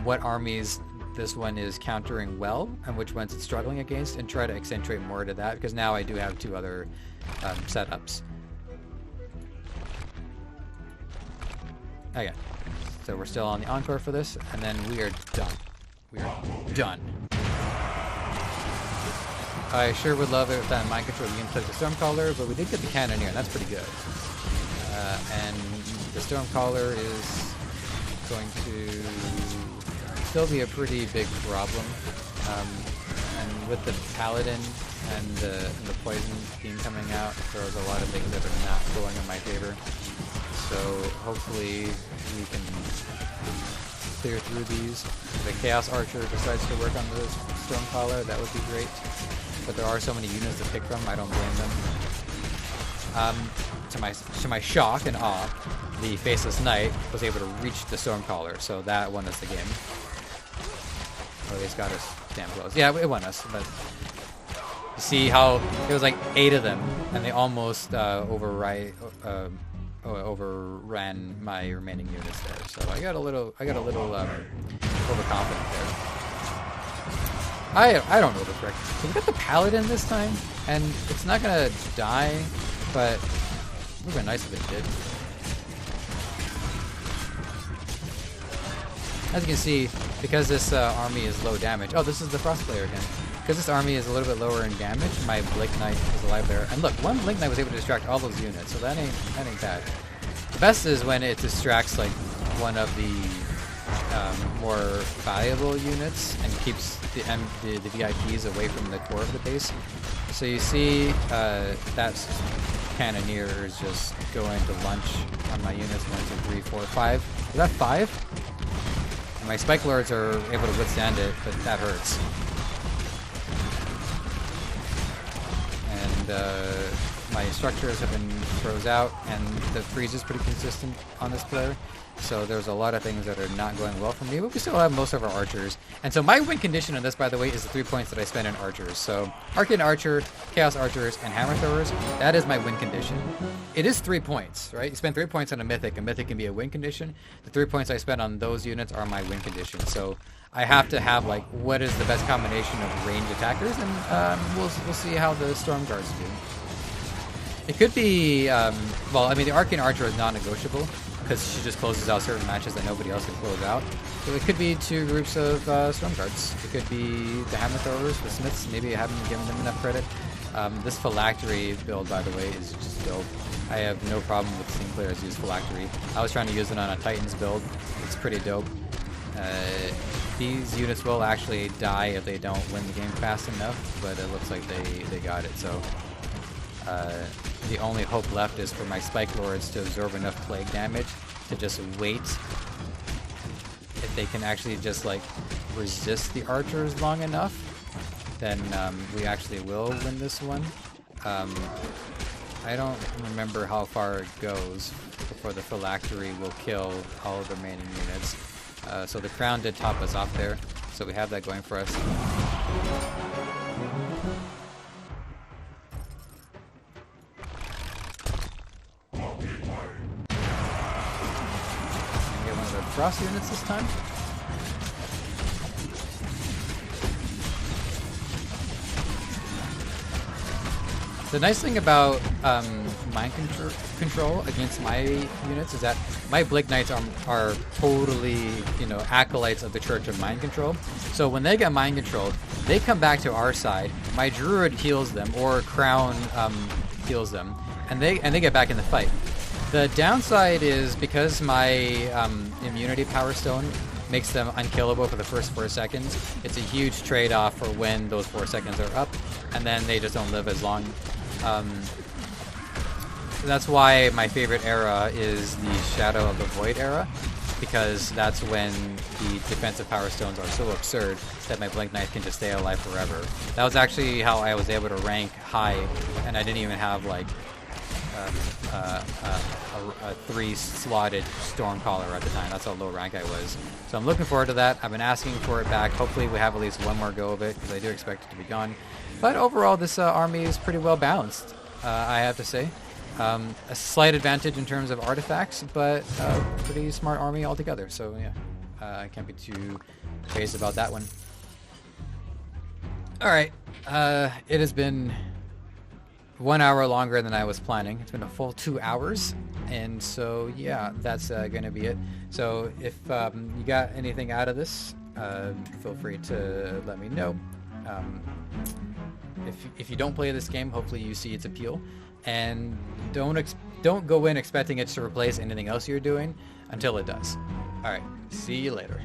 what armies this one is countering well and which ones it's struggling against, and try to accentuate more to that, because now I do have 2 other setups. Okay, so we're still on the Encore for this, and then we are done. We are done. I sure would love it if that mind control unit took the Stormcaller, but we did get the Cannoneer, and that's pretty good. And the Stormcaller is going to still be a pretty big problem. And with the Paladin and the Poison Beam coming out, there's a lot of things that are not going in my favor. So hopefully we can clear through these. If the Chaos Archer decides to work on the Stormcaller, that would be great. But there are so many units to pick from, I don't blame them. To my shock and awe, the Faceless Knight was able to reach the Stormcaller, so that won us the game. Or at least got us damn close. Yeah, it won us, but you see how there was like 8 of them, and they almost overran my remaining units there. So I got a little overconfident there. I don't know the frick. So we got the Paladin this time, and it's not gonna die, but it would have been nice if it did. As you can see, because this army is low damage... Oh, this is the Frost Player again. Because this army is a little bit lower in damage, my Blink Knight is alive there. And look, one Blink Knight was able to distract all those units, so that ain't bad. The best is when it distracts like one of the more valuable units and keeps the VIPs away from the core of the base. So you see that Cannoneer is just going to lunch on my units. 1, 2, 3, 4, 5. Is that 5? And my Spike Lords are able to withstand it, but that hurts. And my structures have been froze out, and the freeze is pretty consistent on this player. So there's a lot of things that are not going well for me, but we still have most of our archers. And so my win condition on this, by the way, is the 3 points that I spend on archers. So Arcane Archer, Chaos Archers, and Hammer Throwers, that is my win condition. It is 3 points, right? You spend 3 points on a Mythic. A Mythic can be a win condition. The 3 points I spend on those units are my win condition. So I have to have, like, what is the best combination of ranged attackers, and we'll see how the Storm Guards do. It could be, well, I mean, the Arcane Archer is non-negotiable, because she just closes out certain matches that nobody else can close out. So it could be 2 groups of Storm Guards. It could be the Hammer Throwers, the Smiths. Maybe I haven't given them enough credit. This Phylactery build, by the way, is just dope. I have no problem with seeing players use Phylactery. I was trying to use it on a Titans build. It's pretty dope. These units will actually die if they don't win the game fast enough, but it looks like they got it. So The only hope left is for my Spike Lords to absorb enough plague damage to just wait. If they can actually just like resist the archers long enough, then we actually will win this one. I don't remember how far it goes before the phylactery will kill all of the remaining units. So the crown did top us off there, so we have that going for us. Frost units this time. The nice thing about mind control against my units is that my Blink Knights are totally, you know, acolytes of the Church of Mind Control. So when they get mind controlled, they come back to our side. My Druid heals them, or Crown heals them, and they get back in the fight. The downside is because my immunity power stone makes them unkillable for the first 4 seconds, it's a huge trade-off for when those 4 seconds are up, and then they just don't live as long. That's why my favorite era is the Shadow of the Void era, because that's when the defensive power stones are so absurd that my Blink Knight can just stay alive forever. That was actually how I was able to rank high, and I didn't even have like a 3-slotted Stormcaller at the time. That's how low rank I was. So I'm looking forward to that. I've been asking for it back. Hopefully we have at least one more go of it, because I do expect it to be gone. But overall, this army is pretty well balanced, I have to say. A slight advantage in terms of artifacts, but pretty smart army altogether. So yeah, I can't be too praised about that one. Alright, it has been 1 hour longer than I was planning. It's been a full 2 hours, and so yeah, that's gonna be it. So if you got anything out of this, feel free to let me know. If you don't play this game, hopefully you see its appeal, and don't go in expecting it to replace anything else you're doing until it does. All right, see you later.